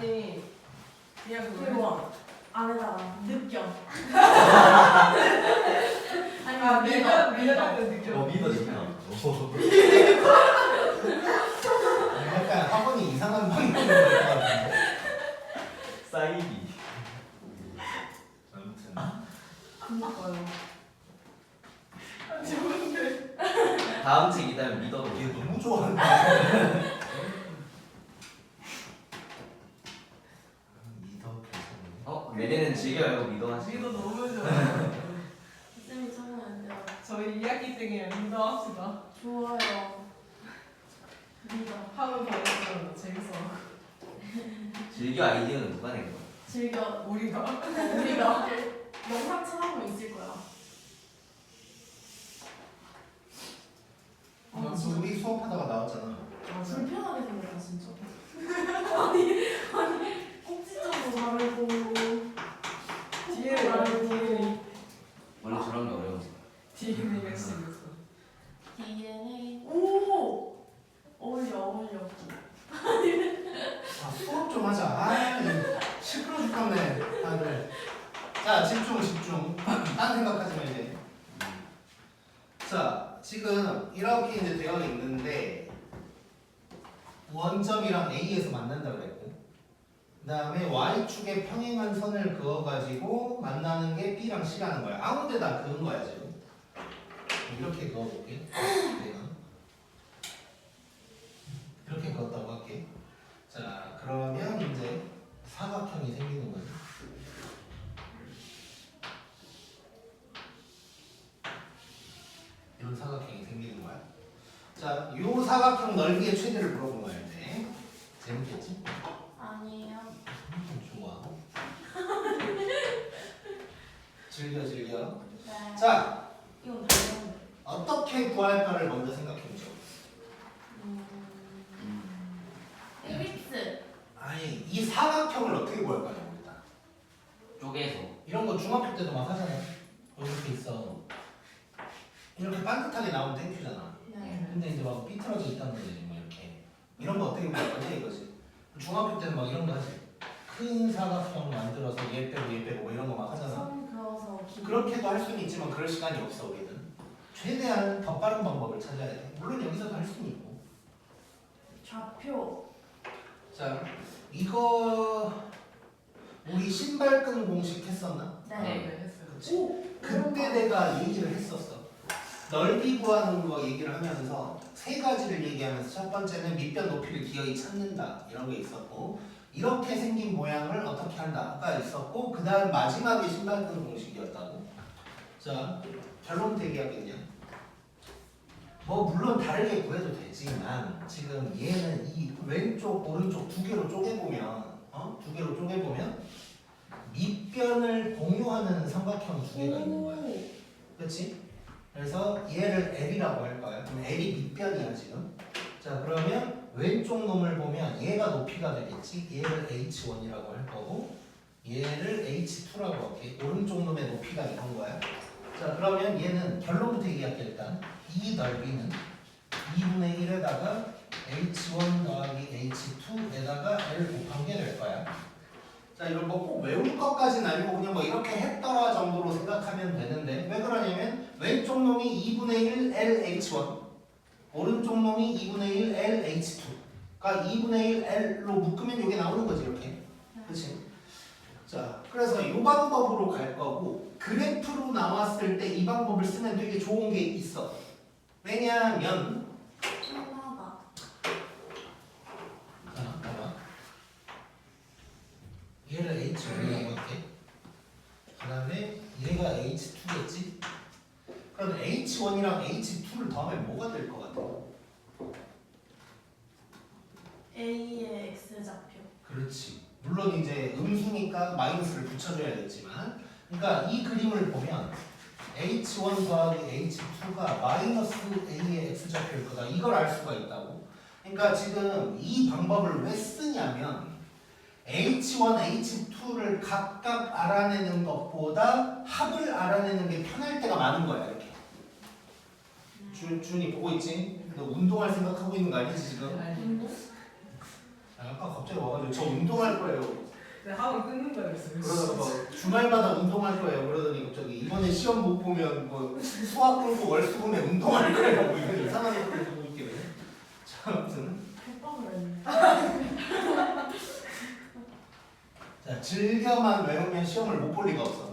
아니 그냥 그리고 안에다가 느껴. 아니 미련하면 느껴. 믿어 진짜. 약간 학원이 이상한 방향으로 갈 것 같은데. 사이비. 아무튼 그니까요. 좋은데. 다음 책 기다려 믿어도 얘 너무 좋아한다. 내년엔 즐겨요 믿어 하시. 미도 너무 좋아. 쌤이 참여하는데요. 저희 2학기 중에 미도 합시다. 좋아요. 믿어. 하루 보내면 재밌어. 즐겨 아이디어는 누가 낸 거야? 즐겨. 우리가. 우리가 영상처럼 있을 거야. 우리 수업하다가 나왔잖아. 맞아. 불편하게 생겼다 진짜. 아니 꼭지점도 다르고 뒤에 다르고 원래 저런 게 어려운 거야. DNA가 심했어. DNA. 오 어울려. 아, 수업 좀 하자. 아, 시끄러 죽겠네, 다들. 자, 집중. 딴 생각하지 마 이제. 자, 지금 이렇게 이제 되어 있는데 원점이랑 A에서 만난다 그랬고, 그 다음에 Y축에 평행한 선을 그어가지고 만나는 게 B랑 C라는 거야. 아무 데나 그은 거야 지금. 이렇게 그어볼게. 내가 이렇게 그었다고 할게. 자, 그러면 이제 사각형이 생기는 거예요. 이런 사각형이 생기는 거야. 자, 요 사각형 넓이의 최대를 물어본 거야 이제. 재밌겠지? 아니에요. 좋아. 즐겨. 네. 자, 이건 다른. 어떻게 구할까를 먼저 생각해보죠. 엘립스. 아니, 이 사각형을 어떻게 구할까요, 일단. 쪼개서. 이런 거 중학교 때도 막 하잖아. 이렇게 있어. 이렇게 반듯하게 나오면 땡큐잖아. 네. 근데 이제 막 삐뚤어져 있다는 거지, 뭐 이렇게. 이런 거 어떻게 구할 거냐 이거지. 중학교 때는 막 이런 거 하지. 큰 사각형 만들어서 얘 빼고 뭐 이런 거 막 하잖아. 선 그어서 그렇게도 할 수는 있지만 그럴 시간이 없어 우리는. 최대한 더 빠른 방법을 찾아야 돼. 물론 여기서도 할 수는 있고. 좌표. 자, 이거 우리 신발끈 공식 했었나? 네. 네, 했어요. 그치? 그때 내가 얘기를 했었어. 넓이 구하는 거 얘기를 하면서 세 가지를 얘기하면서 첫 번째는 밑변 높이를 기어이 찾는다 이런 게 있었고, 이렇게 생긴 모양을 어떻게 한다가 있었고, 그 다음 마지막에 신발끈 공식이었다고. 자, 결론 대기하겠냐? 뭐 물론 다르게 구해도 되지만 지금 얘는 이 왼쪽 오른쪽 두 개로 쪼개보면 두 개로 쪼개보면 밑변을 공유하는 삼각형 두 개가 있는 거야. 그렇지? 그래서 얘를 L이라고 할 거야. 그럼 L이 밑변이야 지금. 자, 그러면 왼쪽 놈을 보면 얘가 높이가 되겠지. 얘를 H1이라고 할 거고 얘를 H2라고 할게. 오른쪽 놈의 높이가 이런 거야. 자, 그러면 얘는 결론부터 얘기할게. 일단 이 넓이는 2분의 1에다가 H1 더하기 H2에다가 L 곱한 게 될 거야. 자, 이런 거 꼭 외울 것까지는 아니고 그냥 뭐 이렇게 했더라 정도로 생각하면 되는데, 왜 그러냐면 왼쪽 놈이 2분의 1 LH1, 오른쪽 놈이 2분의 1 LH2가 2분의 1 L로 묶으면 이게 나오는 거지 이렇게. 그렇지? 자, 그래서 이 방법으로 갈 거고, 그래프로 나왔을 때 이 방법을 쓰면 되게 좋은 게 있어. 왜냐하면 하나가. 자, 봐봐. 얘를 H1이라고 할게. 그 다음에 얘가 H2겠지? 그럼 H1이랑 H2를 더하면 뭐가 될 것 같아? A의 X 좌표. 그렇지. 물론 이제 음수니까 마이너스를 붙여줘야겠지만, 그러니까 이 그림을 보면 H1 더하기 H2가 마이너스 A의 X좌표일 거다. 이걸 알 수가 있다고. 그러니까 지금 이 방법을 왜 쓰냐면 H1, H2를 각각 알아내는 것보다 합을 알아내는 게 편할 때가 많은 거야. 이렇게. 준이 보고 있지? 너 운동할 생각하고 있는 거 아니지 지금? 운동? 아까 갑자기 와가지고 저 운동할 거예요. 내 학원 끊는 거였어요. 그러다가 뭐 주말마다 운동할 거예요. 그러더니 갑자기 이번에 시험 못 보면 뭐 수학 끊고 월수금에 운동할 거예요. 뭐 이런 이상한 것들 보고 있게 돼. 자, 아무튼 해방을 했네. 자 즐겨만 외우면 시험을 못 볼 리가 없어.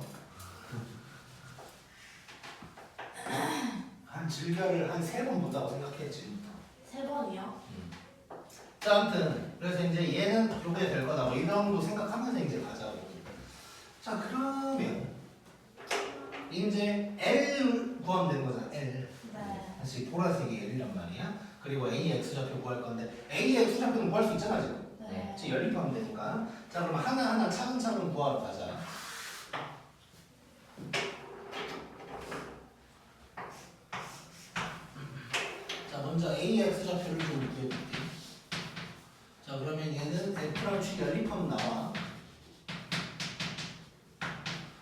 한 즐겨를 한 3번 본다고 생각해 지금부터. 3번이요? 자, 아무튼 그래서 이제 얘는 요게 될 거다. 뭐 이 정도 생각하면서 이제 가자고. 자, 그러면 이제 L 구하면 되는 거잖아. L. 네. 다시 보라색이 L이란 말이야. 그리고 AX 좌표 구할 건데 AX 좌표는 구할 수 있잖아 지금. 네. 지금 연립하면 되니까. 자, 그럼 하나하나 차근차근 구하러 가자. 자, 먼저 AX 좌표를 좀 구해볼게. 자, 그러면 얘는 F랑 G 연립하면 나와.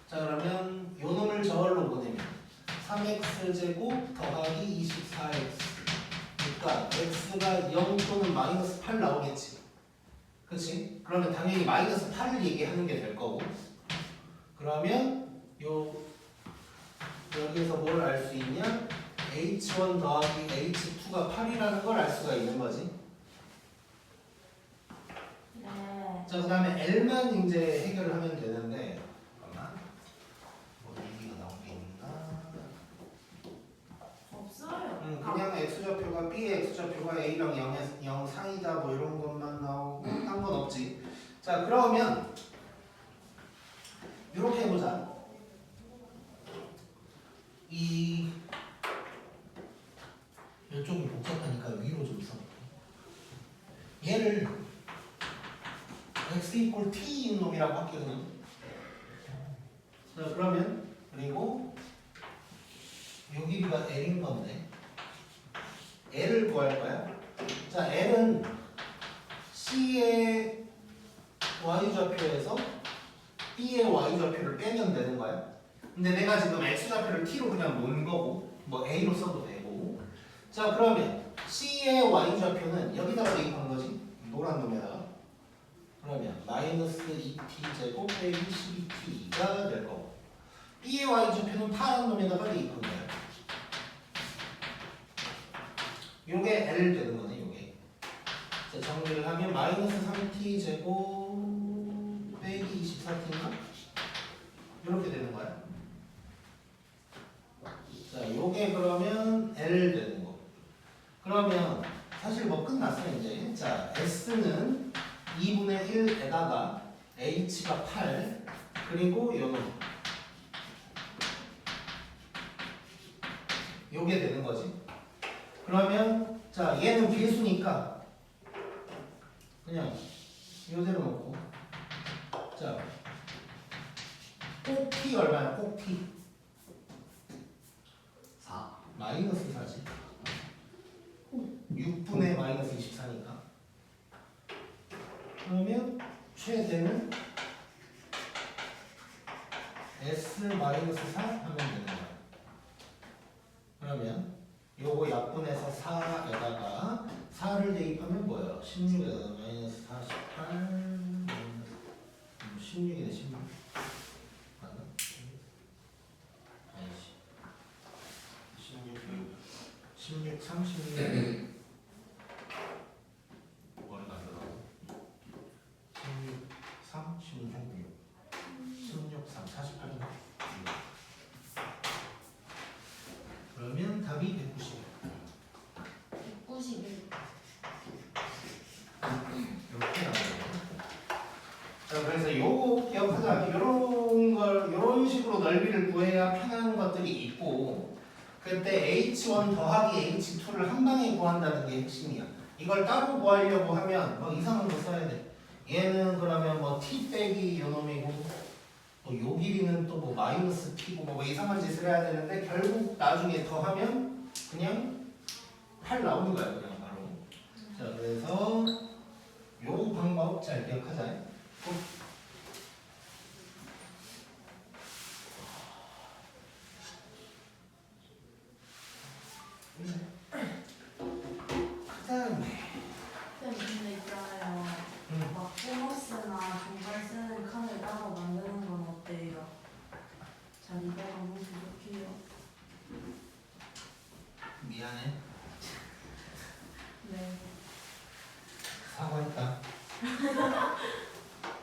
자, 그러면 요 놈을 저걸로 보내면 3x제곱 더하기 24x. 그러니까 x가 0 또는 마이너스 8 나오겠지. 그치? 그러면 당연히 마이너스 8을 얘기하는 게 될 거고. 그러면 요 여기서 뭘 알 수 있냐? h1 더하기 h2가 8이라는 걸 알 수가 있는 거지. 네. 자, 그 다음에 L만 이제 해결을 하면 되는데, 잠깐만. 뭐 얘기가 나온 게 있나? 없어요. 그냥 X좌표가 B의 X좌표가 A랑 0 상이다 뭐 이런 것만 나오고 딴 건 없지. 자, 그러면 이렇게 해보자. 이 이쪽이 복잡하니까 위로 좀 써볼게. 얘를 x 이퀄 t인 놈이라고 할게 그냥. 자, 그러면 그리고 요 길이가 l인 건데 l을 구할 거야. 자, l은 c의 y좌표에서 b의 y좌표를 빼면 되는 거야. 근데 내가 지금 x좌표를 t로 그냥 놓은 거고 뭐 a로 써도 되고. 자, 그러면 c의 y좌표는 여기다가 대입한 거지. 노란 놈에다가. 그러면 마이너스 2t 제곱 빼기 12t가 될 거고, b의 y좌표는 파란 놈에다가 대입한 거야. 요게 L 되는 거네, 요게. 자, 정리를 하면 마이너스 3t 제곱 빼기 24t인가? 이렇게 되는 거야. 자, 요게 그러면 L 되는 거. 그러면 사실 뭐 끝났어 이제. 자, S는 2분의 1에다가 H가 8 그리고 요놈 요게 되는 거지. 그러면 자, 얘는 비수니까 그냥 요대로 놓고, 자, 꼭 T 얼마야? 꼭 T 4. 마이너스 4지. 6분의 마이너스 24니까. 그러면 최대는 S 마이너스 4 하면 되는 거야. 그러면 요거 약분해서 4에다가 4를 대입하면 뭐예요? 16에다가 마이너스 48 16이네 16 맞나? 아니지 16 36 머리가 안 들어가고 16 3 16 16 3 48인가? 그러면 답이 190. 191. 이렇게 나와요. 자, 그래서 요거 기억하자. 요런 식으로 넓이를 구해야 편한 것들이 있고, 그때 H1 더하기 H2를 한 방에 구한다는 게 핵심이야. 이걸 따로 구하려고 하면 뭐 이상한 거 써야 돼. 얘는 그러면 뭐 T 빼기 요 놈이고, 또 요 길이는 또 뭐 마이너스 T고 뭐 이상한 짓을 해야 되는데, 결국 나중에 더하면 그냥 8 나오는 거야, 그냥 바로. 자, 그래서 요 방법 잘 기억하자. 그다음에 근데 있잖아요.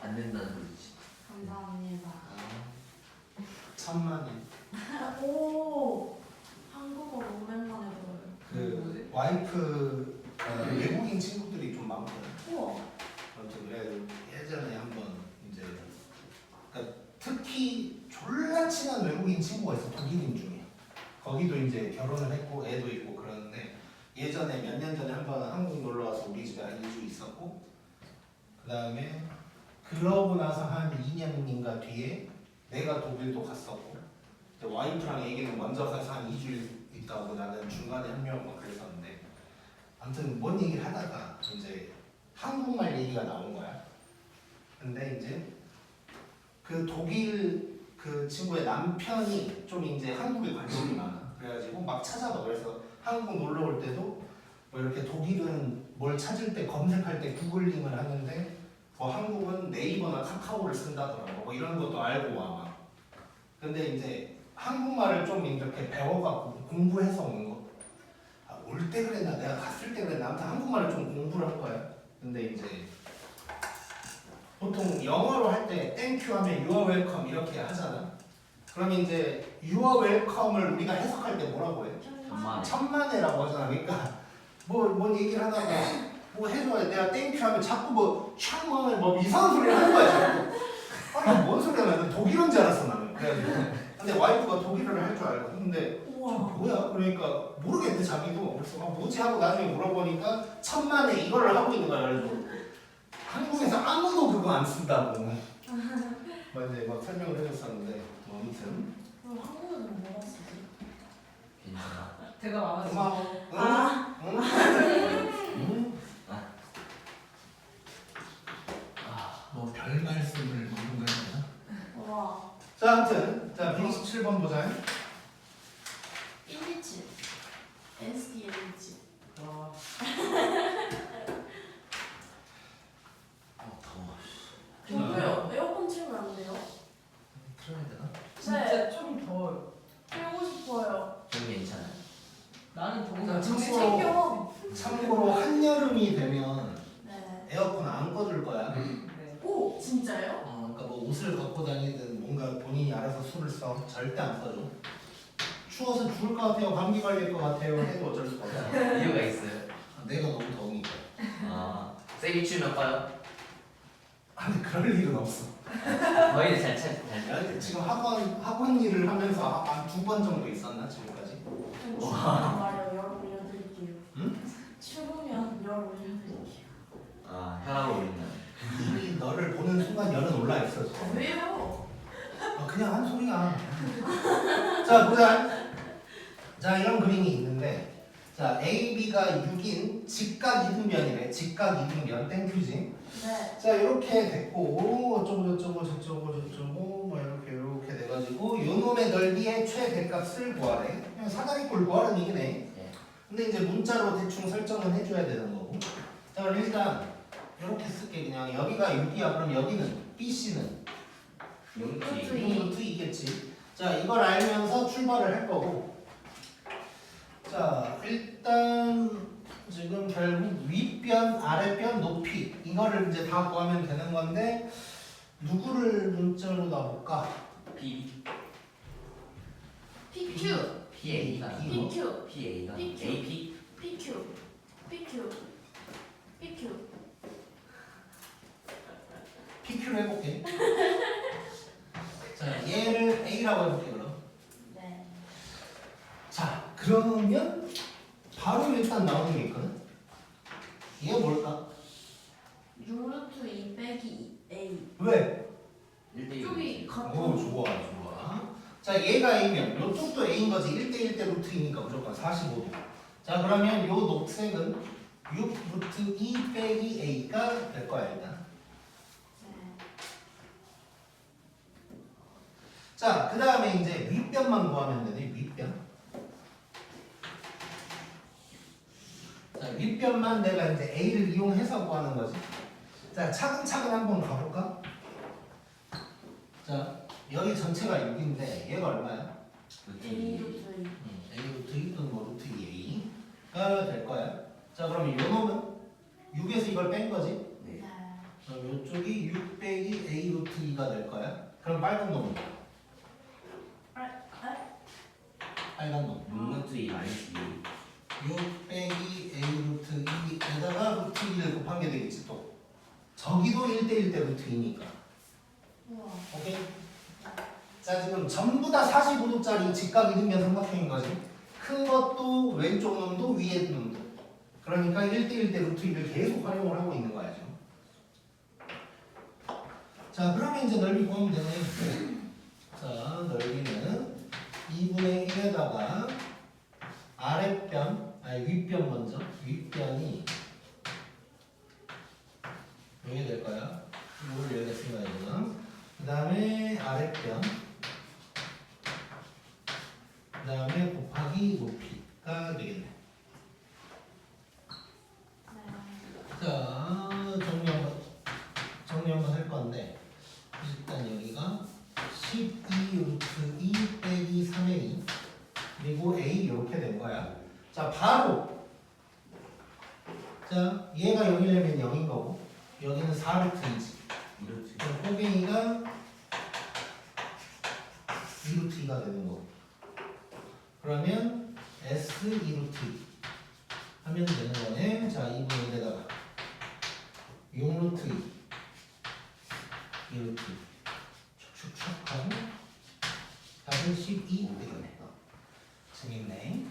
안 된다는 소리지. 감사합니다. 1000만에. 오, 한국어 오랜만에 들어요. 그 와이프 외국인 친구들이 좀 많거든. 우와. 아무튼 그래 예전에 한번 이제 그러니까 특히 졸라 친한 외국인 친구가 있어. 독일인 중에. 거기도 이제 결혼을 했고 애도 있고 그러는데 예전에 몇 년 전에 한번 한국 놀러 와서 우리 집에 한 2주 있었고 그 다음에 그러고 나서 한 2년인가 뒤에 내가 독일도 갔었고 이제 와이프랑 얘기는 먼저 가서 한 2주일 있다고 나는 중간에 한 명만 그랬었는데 아무튼 뭔 얘기를 하다가 이제 한국말 얘기가 나온 거야. 근데 이제 그 독일 그 친구의 남편이 좀 이제 한국에 관심이 많아. 그래가지고 막 찾아봐. 그래서 한국 놀러 올 때도 뭐 이렇게 독일은 뭘 찾을 때 검색할 때 구글링을 하는데 뭐 한국은 네이버나 카카오를 쓴다더라고. 뭐 이런 것도 알고 와 막. 근데 이제 한국말을 좀 이렇게 배워갖고 공부해서 오는 거. 아, 올 때 그랬나 내가 갔을 때 그랬나 아무튼 한국말을 좀 공부를 한 거야. 근데 이제 보통 영어로 할 때 땡큐 하면 you are welcome 이렇게 하잖아. 그러면 이제 you are welcome을 우리가 해석할 때 뭐라고 해? 천만에. 천만에라고 하잖아. 그러니까 뭔 얘기를 하다가 뭐 해줘야 내가 땡큐 하면 자꾸 뭐 천만에 뭐 이상한 소리를 하는 거야 자꾸. 아니 뭔 소리야 나는 독일어인 줄 알았어 나는. 그래가지고 근데 와이프가 독일어를 할 줄 알고 근데 우와. 뭐야? 그러니까 모르겠대 자기도. 그래서 뭐지 하고 나중에 물어보니까 천만에 이거를 하고 있는 거야. 그래서 한국에서 아무도 그거 안 쓴다고 맞네 막 설명을 해줬었는데 뭐 아무튼 그럼 한국에는 뭐가 쓰지? 괜찮아. 대가 많아서. 고마워. 응? 아. 응? 뭐 별 말씀을 뭐 이런 거 했나? 우와. 자 아무튼 자 127번 보자. 127. NCT 127. 와. 더워. 저도요. 에어컨 틀면 안 돼요? 틀어야 되나? 진짜 좀 더워요. 틀고 싶어요. 좀 괜찮아. 나는 더운 자, 거 우리 참고로 챙겨. 참고로 한여름이 되면 네. 에어컨 안 꺼줄 거야. 네. 오, 진짜요? 그러니까 뭐 옷을 갖고 다니든 뭔가 본인이 알아서 술을 써 절대 안 꺼줘. 추워서 죽을 것 같아요. 감기 걸릴 것 같아요. 해도 어쩔 수가 없어. 이유가 있어요. 내가 너무 더우니까. 아, 세게 추면 꺼요? 아니 그럴 일은 없어. 거의 잘 야, 지금 학원 일을 하면서 한 2번 정도 있었나 지금까지? 추우면 말이요. 열 올려드릴게요. 응? 추우면 열 올려드릴게요. 아, 혈압 오른다. 이미 너를 보는 순간 열은 올라 있어. 지금. 왜요? 그냥 한 소리야. 자 보자. 자 이런 그림이 있는데 자 A, B가 6인 직각 이등변이래. 직각 이등변 땡큐지. 네. 자 이렇게 됐고 어쩌고 저쩌고 뭐 이렇게 돼가지고 요 놈의 넓이의 최대값을 구하래. 그냥 사다리꼴 구하라는 얘기네. 네. 근데 이제 문자로 대충 설정은 해줘야 되는 거고. 자 그럼 일단 이렇게 쓸게. 그냥 여기가 6이야. 그럼 여기는 BC는 용지. 6루트2겠지. 자 이걸 알면서 출발을 할 거고. 자 일단 지금 결국 윗변, 아랫변, 높이 이거를 이제 다 구하면 되는 건데 누구를 문자로 놔볼까? P. PQ. PA가. PQ. PA가. PQ. AP. PQ. PQ. PQ. PQ로 해볼게. 자 얘를 A라고 해볼게 그럼. 네. 자 그러면 바로 일단 나오는 게 있거든. 얘가 뭘까? 6루트 2 빼기 A. 왜? 1대1. 쪽이 같은. 오 좋아. 자 얘가 A면 요쪽도 A인 거지. 1대1 대 루트이니까 무조건 45도. 자 그러면 요 녹색은 6 루트 2 빼기 A가 될 거야 일단. 네. 자 그 다음에 이제 윗변만 구하면 되네. 윗변. 자 윗변만 내가 이제 A를 이용해서 구하는 거지. 자 차근차근 한번 가볼까? 자 여기 전체가 6인데 얘가 얼마야? A 루트 2. A 루트 2 또는 뭐 루트 2A가 될 거야. 자 그러면 요 놈은 6에서 이걸 뺀 거지. 네. 네. 그럼 이쪽이 6 빼기 a 루트 2가 될 거야. 그럼 빨간 놈. 빨간 놈. 6루트 2 마이너스 2. 6 빼기 a 루트 2에다가 루트 2를 곱한 게 되겠지 또. 저기도 1대1 대 루트 2니까. 우와. 오케이? 자 지금 전부 다 45도짜리 직각 이등변 삼각형인 거지. 큰 것도 왼쪽 놈도 위에 놈도. 그러니까 1대1 대 루트 2를 계속 활용을 하고 있는 거야 지금. 자 그러면 이제 넓이 구하면 되네. 자 넓이는 2분의 1에다가 아랫변, 아니 윗변 먼저. 윗변이 여기 될 거야. 이걸 여기다 쓰면 되나? 그 다음에 아랫변, 그 다음에 곱하기 높이가 되겠네. 자 정리 한번 할 건데 일단 여기가 12 루트 2 빼기 3a 그리고 a 이렇게 된 거야. 자 바로 자 얘가 0이려면 0인 거고 여기는 4 루트 2지. 2루트. 그럼 꼬갱이가 2 루트 2가 되는 거고 그러면 s 2 루트 2 하면 되는 거네. 자 2분의 1에다가 6 루트 2 루트 축축축 하고 답은 12 되겠네. 재밌네.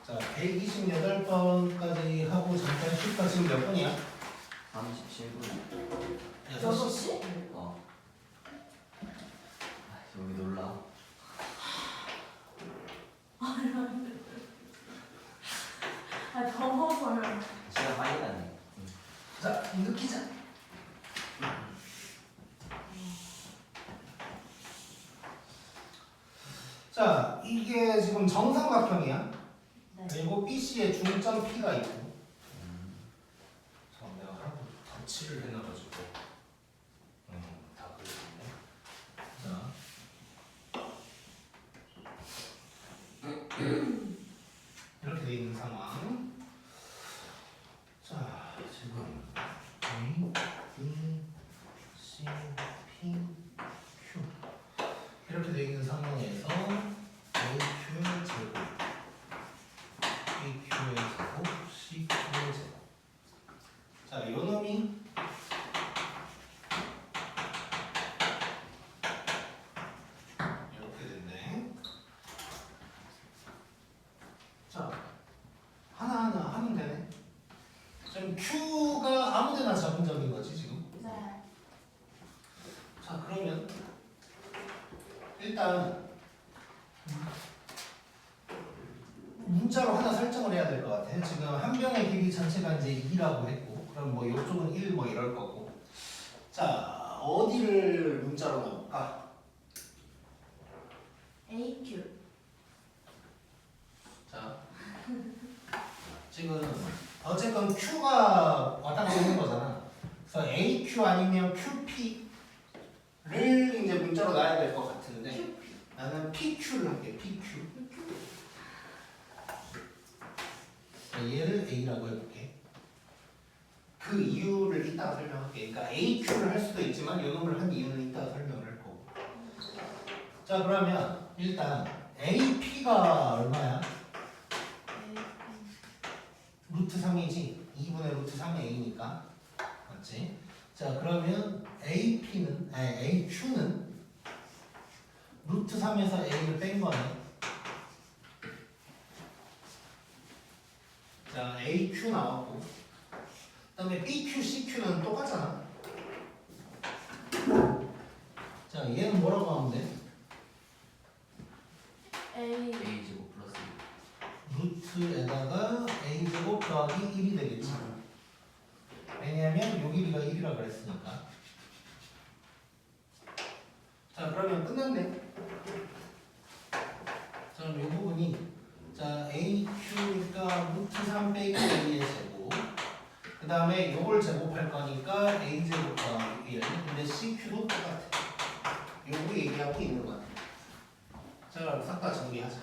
자 128번까지 하고 잠깐 쉴까. 지금 몇 분이야? 37분. 6시? 어. 여기 놀라. 더워서요. 시간 빨리 가네. 자 일으키자. 자 이게 지금 정삼각형이야. 네. 그리고 BC에 중점 P가 있고. 자 내가 하나 덧칠을 해놔가지고 다 그려졌네. 자 이렇게 돼 있는 상황. 자 지금 A, B, C, P, Q 이렇게 돼 있는 상황에서 AQ의 제곱, BQ의 제곱, CQ의 제곱. 자, 요 놈이 이렇게 됐네. 자, 하나하나 하면 되네. 지금 Q가 아무데나 잡은 점인 거지 지금. 네. 자, 그러면 일단 문자로 하나 설정을 해야 될 것 같아. 지금 한 병의 길이 전체가 이제 2라고 했고, 그럼 뭐 이쪽은 1 뭐 이럴 거고. 자, 어디를 문자로 넣을까? AQ. 자, 지금 어쨌건 Q가 왔다 갔다 있는 거잖아. 그래서 AQ 아니면 QP를 이제 문자로 놔야 될 것 같은데, 나는 PQ를 할게. PQ. 얘를 A라고 해볼게. 그 이유를 이따가 설명할게. 그러니까 AQ를 할 수도 있지만 이 놈을 한 이유는 이따가 설명을 할 거고. 자 그러면 일단 AP가 얼마야? 루트 3이지. 2분의 루트 3의 A니까 맞지? 자 그러면 AQ는 루트 3에서 A를 뺀 거네. 자, AQ 나왔고, 그 다음에 BQ, CQ는 똑같잖아. 자, 얘는 뭐라고 하면 돼? A. A제곱 플러스 루트에다가 A제곱 더하기 1이 되겠지. 왜냐하면 요 길이가 1이라 그랬으니까. 자, 그러면 끝났네. 자, 그럼 이 부분이 자, AQ니까 루트 3 빼기 A의 제곱. 그 다음에 요걸 제곱할 거니까 A제곱 더하기 1. 근데 CQ도 똑같아. 요거 얘기하고 있는 거야. 자, 그럼 싹 다 정리하자.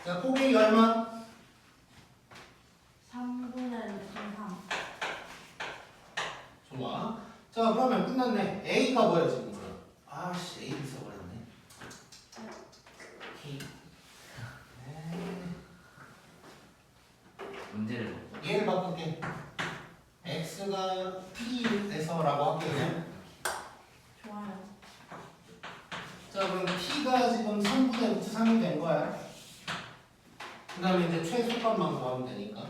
자, 곱하기 얼마? 3분의 루트 3. 좋아. 자, 그러면 끝났네. A가 뭐야 지금? 아씨, A를 써버렸네. T. 문제를 얘를 바꿀게. X가 T에서라고 할게 그냥. 좋아요. 자, 그럼 T가 지금 3분의 루트 3이 된 거야. 그 다음에 이제 최소값만 구하면 되니까.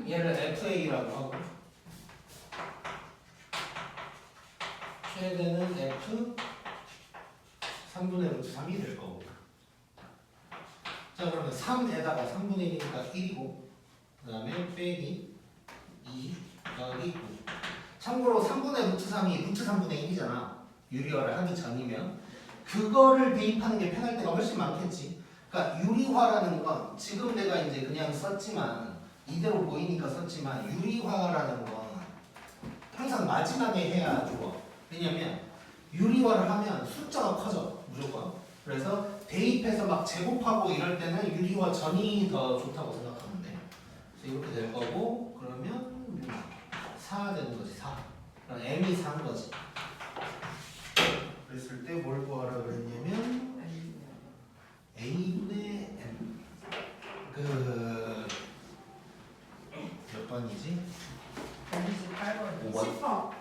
얘를 FA라고 하고. 최대는 F 3분의 루트 3이 될 거고. 자, 그러면 3에다가 3분의 1이니까 1이고, 그 다음에 빼기 2 더하기 9. 참고로 3분의 루트 3이 루트 3분의 1이잖아. 유리화를 하기 전이면. 그거를 대입하는 게 편할 때가 훨씬 많겠지. 그러니까 유리화라는 건 지금 내가 이제 그냥 썼지만, 이대로 보이니까 썼지만, 유리화라는 건 항상 마지막에 해야 좋아. 왜냐면 유리화를 하면 숫자가 커져 무조건. 그래서 대입해서 막 제곱하고 이럴 때는 유리화 전이 더 좋다고 생각하면 돼. 그래서 이렇게 될 거고, 그러면 4 되는 거지. 4. 그럼 m이 4인 거지. 그랬을 때 뭘 구하라 그랬냐면 a분의 m. 몇 번이지? 128번. 5번 10번.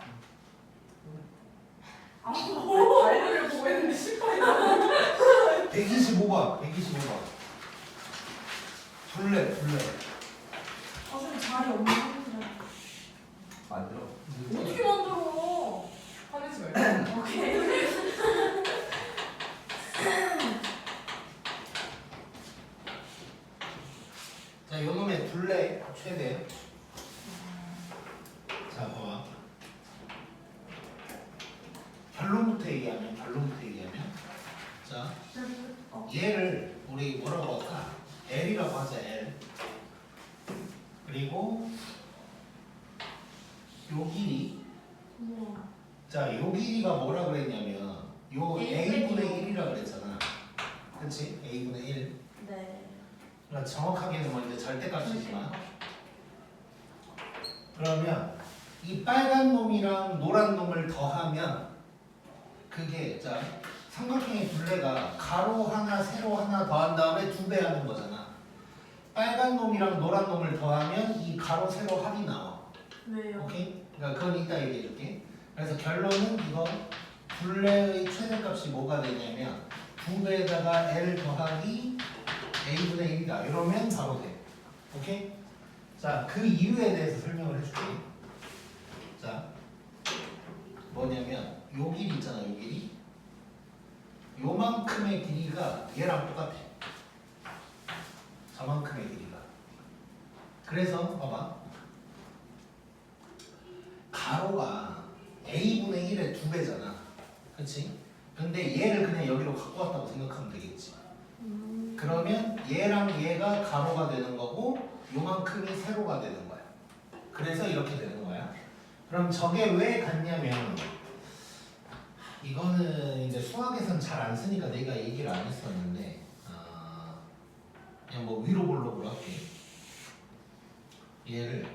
자료를 보고 있는데 10번이나. 125번. 125번. 둘레. 좀 자리 없는데. 만들어. 어떻게 만들어? 화내지 말고. 오케이. 자, 요놈의 둘레 최대. 자, 봐봐. 결론부터 얘기하면. 자, 얘를 우리 뭐라고 할까? L이라고 하자, L. 그리고 요 길이. 우와. 자, 요 길이가 뭐라 그랬냐면 요 A분의 1이라 그랬잖아. 그치? A분의 1. 네. 그러니까 정확하게는 뭐 이제 절대값이지만. 그러면 이 빨간 놈이랑 노란 놈을 더하면 그게, 자, 삼각형의 둘레가 가로 하나 세로 하나 더한 다음에 2배 하는 거잖아. 빨간 놈이랑 노란 놈을 더하면 이 가로 세로 합이 나와. 왜요? 오케이? 그러니까 그건 이따 얘기해 줄게. 그래서 결론은 이거 둘레의 최대값이 뭐가 되냐면 2배에다가 L 더하기 A분의 1이다. 이러면 바로 돼. 오케이? 자, 그 이유에 대해서 설명을 해줄게. 자, 뭐냐면 요 길이 있잖아, 요 길이. 요만큼의 길이가 얘랑 똑같아. 저만큼의 길이가. 그래서 봐봐. 가로가 A분의 1의 2배잖아. 그치? 근데 얘를 그냥 여기로 갖고 왔다고 생각하면 되겠지. 그러면 얘랑 얘가 가로가 되는 거고 요만큼이 세로가 되는 거야. 그래서 이렇게 되는 거야. 그럼 저게 왜 같냐면 이거는 이제 수학에선 잘 안 쓰니까 내가 얘기를 안 했었는데 그냥 뭐 위로 볼록으로 할게. 얘를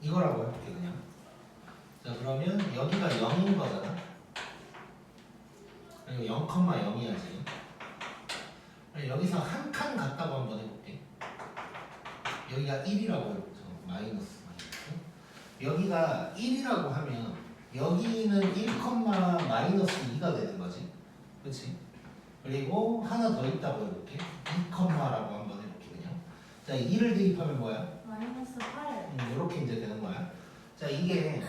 이거라고 해볼게 그냥. 자, 그러면 여기가 0인 거잖아. 그리고 0,0이야 지금. 여기서 한 칸 같다고 한번 해볼게. 여기가 1이라고 해보죠. 마이너스. 여기가 1이라고 하면 여기는 1, 마이너스 2가 되는 거지. 그렇지? 그리고 하나 더 있다고 해볼게. 2,라고 한번 해볼게 그냥. 자, 2를 대입하면 뭐야? 마이너스 8. 이렇게 이제 되는 거야. 자, 이게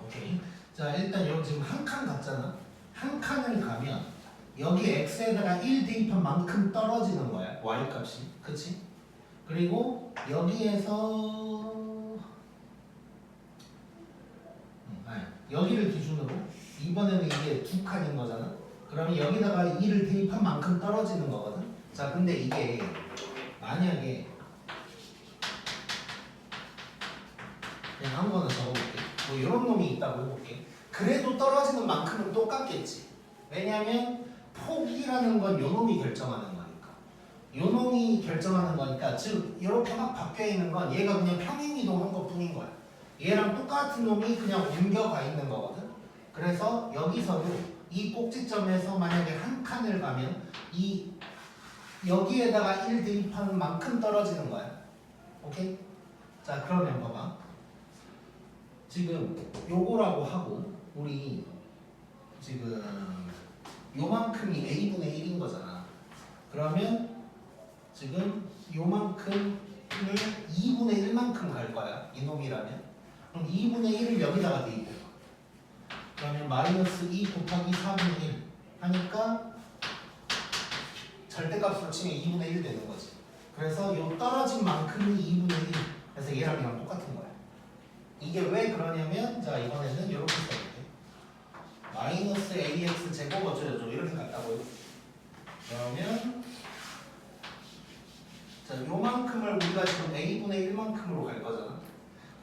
오케이. 자, 일단 여기 지금 한 칸 갔잖아. 한 칸을 가면 여기 x에다가 1 대입한 만큼 떨어지는 거야. y 값이. 그치? 그리고 여기에서 여기를 기준으로 이번에는 이게 2칸인 거잖아. 그러면 여기다가 2를 대입한 만큼 떨어지는 거거든. 자, 근데 이게 만약에 그냥 아무거나 적어볼게. 뭐 이런 놈이 있다고 해볼게. 그래도 떨어지는 만큼은 똑같겠지. 왜냐면 폭이라는 건 요 놈이 결정하는 거니까. 요 놈이 결정하는 거니까, 즉 이렇게 막 바뀌어 있는 건 얘가 그냥 평행 이동한 것뿐인 거야. 얘랑 똑같은 놈이 그냥 옮겨가 있는 거거든. 그래서 여기서도 이 꼭지점에서 만약에 한 칸을 가면 이 여기에다가 1 대입하는 만큼 떨어지는 거야. 오케이? 자, 그러면 봐봐. 지금 요거라고 하고 우리 지금 요만큼이 a분의 1인 거잖아. 그러면 지금 요만큼을 2분의 1만큼 갈 거야. 이놈이라면. 그럼 2분의 1을 여기다가 대입해. 그러면 마이너스 2 곱하기 4분의 1 하니까 절대값으로 치면 2분의 1 되는 거지. 그래서 요 떨어진 만큼이 2분의 1. 그래서 얘랑 똑같은 거야. 이게 왜 그러냐면, 자, 이번에는 이렇게 써볼게. 마이너스 ax 제곱 어쩌고저쩌고 이렇게 갔다고요. 그러면 자, 요만큼을 우리가 지금 a분의 1만큼으로 갈 거잖아.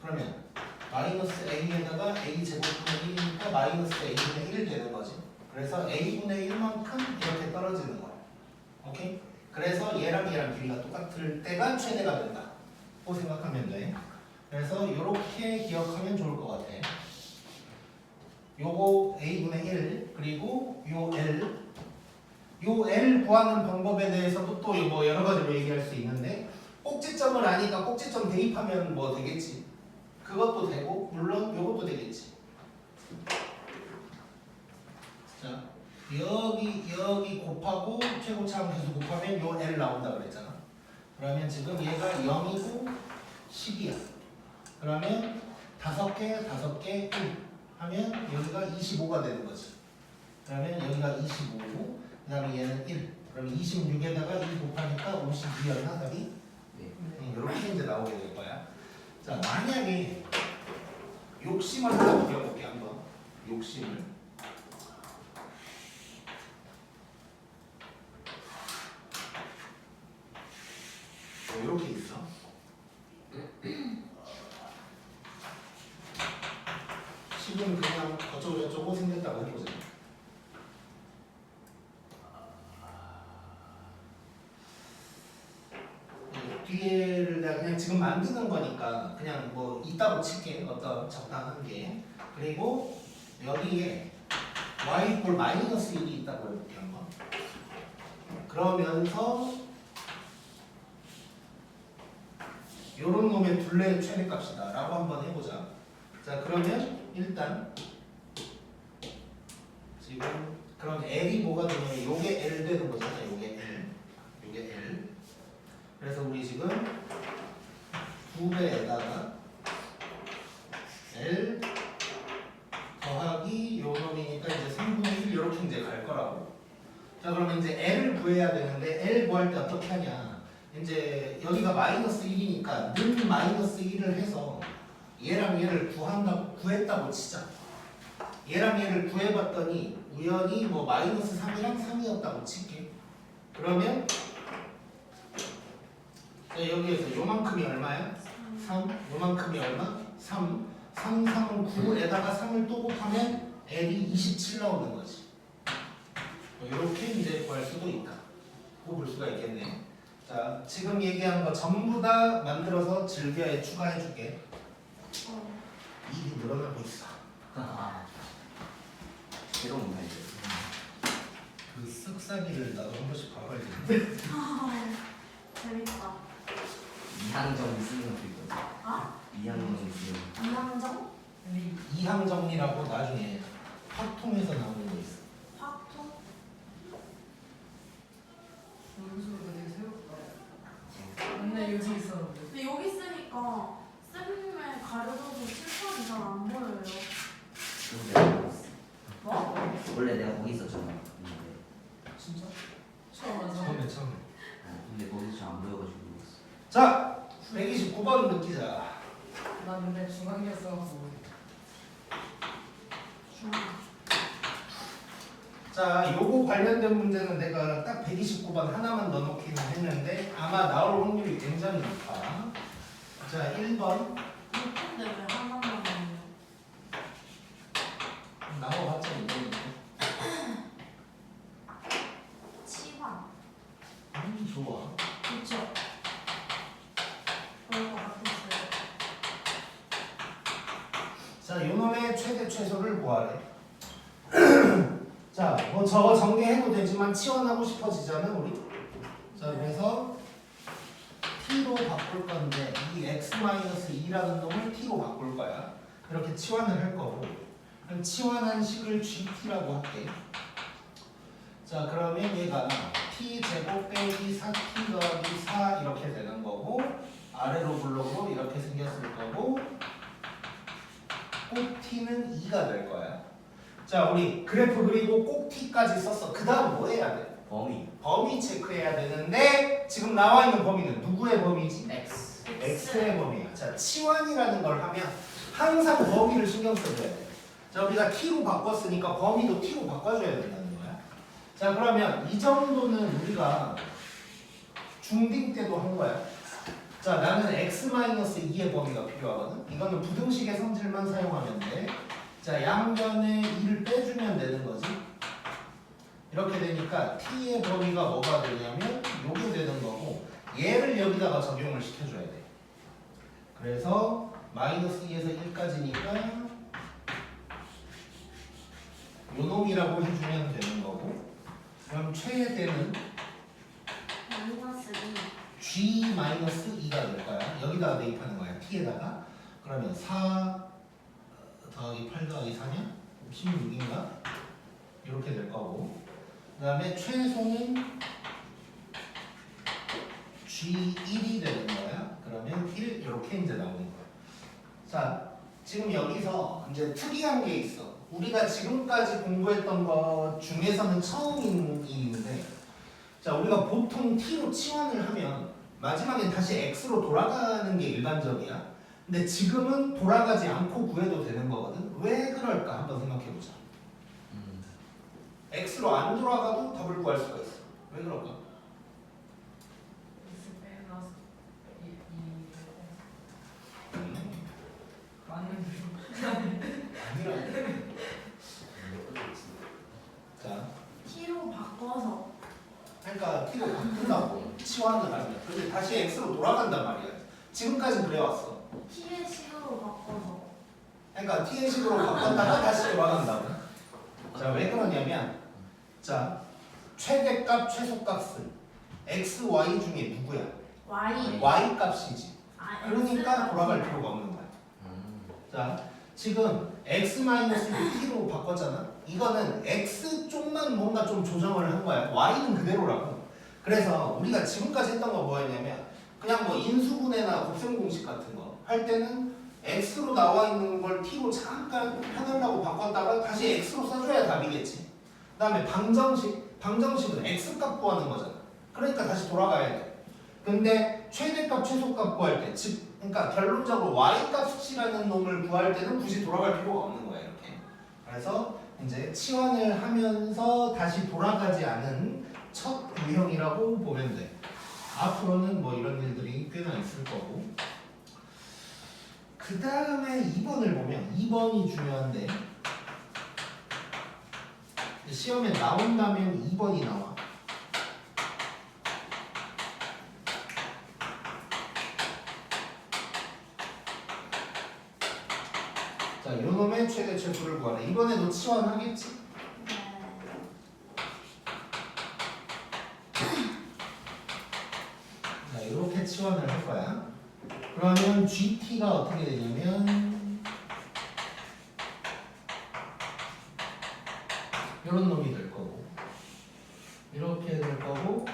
그러면 마이너스 a에다가 a 제곱분의 1이니까 마이너스 a분의 1 되는 거지. 그래서 a분의 1만큼 이렇게 떨어지는 거야. 오케이? 그래서 얘랑 길이가 똑같을 때가 최대가 된다고 생각하면 돼. 그래서 이렇게 기억하면 좋을 것 같아. 요거 a분의 1 그리고 요 L 구하는 방법에 대해서도 또 뭐 여러 가지로 얘기할 수 있는데, 꼭지점을 아니까 꼭지점 대입하면 뭐 되겠지. 그것도 되고 물론 요것도 되겠지. 자, 여기 곱하고 최고차항 계수 곱하면 요 L 나온다 그랬잖아. 그러면 지금 얘가 0이고 10이야. 그러면 5개 1 하면 여기가 25가 되는 거지. 그러면 여기가 25고 그 다음에 얘는 1. 그럼 26에다가 2 곱하니까 52였나 답이? 네. 이렇게 이제 나오게 될 거야. 자, 만약에 욕심을 하나 부려볼게 한번. 욕심을. 이렇게 있어. 식은 그냥 어쩌고저쩌고 생겼다고 해보자. 뒤에를 내가 그냥 지금 만드는 거니까 그냥 뭐 이따로 칠게. 어떤 적당한 게. 그리고 여기에 y 꼴 마이너스 1이 있다고 해볼게 한번. 그러면서 요런 놈의 둘레의 최대값이다 라고 한번 해보자. 자, 그러면 일단 지금 그럼 L이 뭐가 되냐면 요게 L 되는 거잖아. 요게 L. 그래서 우리 지금 2배에다가 L 더하기 요 놈이니까 이제 3분의 1 이렇게 이제 갈 거라고. 자, 그러면 이제 L을 구해야 되는데 L 구할 때 어떻게 하냐. 이제 여기가 마이너스 1이니까 는 마이너스 1을 해서 얘랑 얘를 구했다고 치자. 얘랑 얘를 구해봤더니 우연히 뭐 마이너스 3이랑 3이었다고 칠게. 그러면 여기에서 요만큼이 얼마야? 3. 요만큼이 얼마? 3. 3은 9에다가 3을 또 곱하면 L이 27 나오는 거지. 이렇게 이제 구할 수도 있다. 그거 볼 수가 있겠네. 자, 지금 얘기한 거 전부 다 만들어서 즐겨에 추가해 줄게. 일이 늘어나고 있어. 새로운 말이죠. 그 쓱싹이를 나도 한 번씩 봐봐야 되는데. 재밌다. 이항정 쓰는 것도 있거든. 아? 이항정 쓰는. 이항정? 이항 정리라고 나중에 확통에서 나오는 거 있어. 확통? 무슨 되게 새롭다. 맨날 여기 있었는데. 근데 여기 쓰니까 쌤의 가려져서 칠판이 잘 안 보여요. 뭐? 원래 내가 거기 있었잖아. 근데, 진짜? 처음 와서. 처음에. 근데 거기서 잘 안 보여가지고. 자, 129번 느끼자. 나 근데 중학이었어갖고. 자, 요거 관련된 문제는 내가 딱 129번 하나만 넣어놓기는 했는데 아마 나올 확률이 굉장히 높아. 자, 1번. 치환인데 왜 하나만 나오냐? 나와봤자 이거는데. 치환. 좋아. 그쵸? 그럴 것 같았어요. 자, 요놈의 최대 최소를 구하래. 자, 뭐 저거 전개해도 되지만 치환하고 싶어지잖아, 우리. 자, 그래서 t로 바꿀 건데 이 x-2라는 놈을 t로 바꿀 거야. 이렇게 치환을 할 거고. 그럼 치환한 식을 gt라고 할게. 자, 그러면 얘가 t 제곱 빼기 4t 더하기 4 이렇게 되는 거고, 아래로 블록으로 이렇게 생겼을 거고, 꼭 t는 2가 될 거야. 자, 우리 그래프 그리고 꼭 t까지 썼어. 그 다음 뭐 해야 돼? 범위 체크해야 되는데 지금 나와 있는 범위는 누구의 범위지? X. x의 범위야. 자, 치환이라는 걸 하면 항상 범위를 신경 써줘야 돼. 자, 우리가 t로 바꿨으니까 범위도 t로 바꿔줘야 된다는 거야. 자, 그러면 이 정도는 우리가 중딩 때도 한 거야. 자, 나는 x-2의 범위가 필요하거든. 이거는 부등식의 성질만 사용하면 돼. 자, 양변에 2를 빼주면 되는 거지. 이렇게 되니까 t의 범위가 뭐가 되냐면 요게 되는 거고, 얘를 여기다가 적용을 시켜줘야 돼. 그래서 -2에서 1까지니까 요 놈이라고 해주면 되는 거고, 그럼 최대는 마이너스 2. g-2가 될 거야. 여기다가 대입하는 거야. t에다가. 그러면 4 더하기 8 더하기 4냐? 16인가? 이렇게 될 거고, 그 다음에 최소는 g1이 되는 거야. 그러면 1 이렇게 이제 나오는 거야. 자, 지금 여기서 이제 특이한 게 있어. 우리가 지금까지 공부했던 것 중에서는 처음인 일인데, 자, 우리가 보통 t로 치환을 하면 마지막엔 다시 x로 돌아가는 게 일반적이야. 근데 지금은 돌아가지 않고 구해도 되는 거거든. 왜 그럴까 한번 생각해 보자. x로 안 돌아가도 답을 구할 수가 있어. 왜 그럴까? X 빼놔서 맞는 아니라고. 자, t로 바꿔서. 그러니까 t로 바꾼다고 치환을 하면. 근데 다시 x로 돌아간단 말이야. 지금까지 그래왔어. t의 식으로 바꿔서. 그러니까 t의 식으로 바꿨다가 다시 돌아간다고. 자, 왜 그러냐면, 자, 최대값, 최소값은 x, y 중에 누구야? y. y 값이지. 아, 그러니까 X가 돌아갈 필요가 없는 거야. 자, 지금 x-t로 바꿨잖아. 이거는 x 쪽만 뭔가 좀 조정을 한 거야. y는 그대로라고. 그래서 우리가 지금까지 했던 거 뭐였냐면, 그냥 뭐 인수분해나 곱셈 공식 같은 거 할 때는 x로 나와 있는 걸 t로 잠깐 해달라고 바꿨다가 다시 x로 써줘야 답이겠지. 그 다음에 방정식은 x값 구하는 거잖아. 그러니까 다시 돌아가야 돼. 근데 최대값, 최소값 구할 때, 즉, 그러니까 결론적으로 y값이라는 놈을 구할 때는 굳이 돌아갈 필요가 없는 거야, 이렇게. 그래서 이제 치환을 하면서 다시 돌아가지 않은 첫 유형이라고 보면 돼. 앞으로는 뭐 이런 일들이 꽤나 있을 거고. 그 다음에 2번을 보면 2번이 중요한데, 시험에 나온다면 2번이 나와. 자, 요놈의 최대 최소를 구하라. 이번에도 치환하겠지? 네. 자, 이렇게 치환을 할 거야. 그러면 GT가 어떻게 되냐면 이런 놈이 될 거고, 이렇게 될 거고,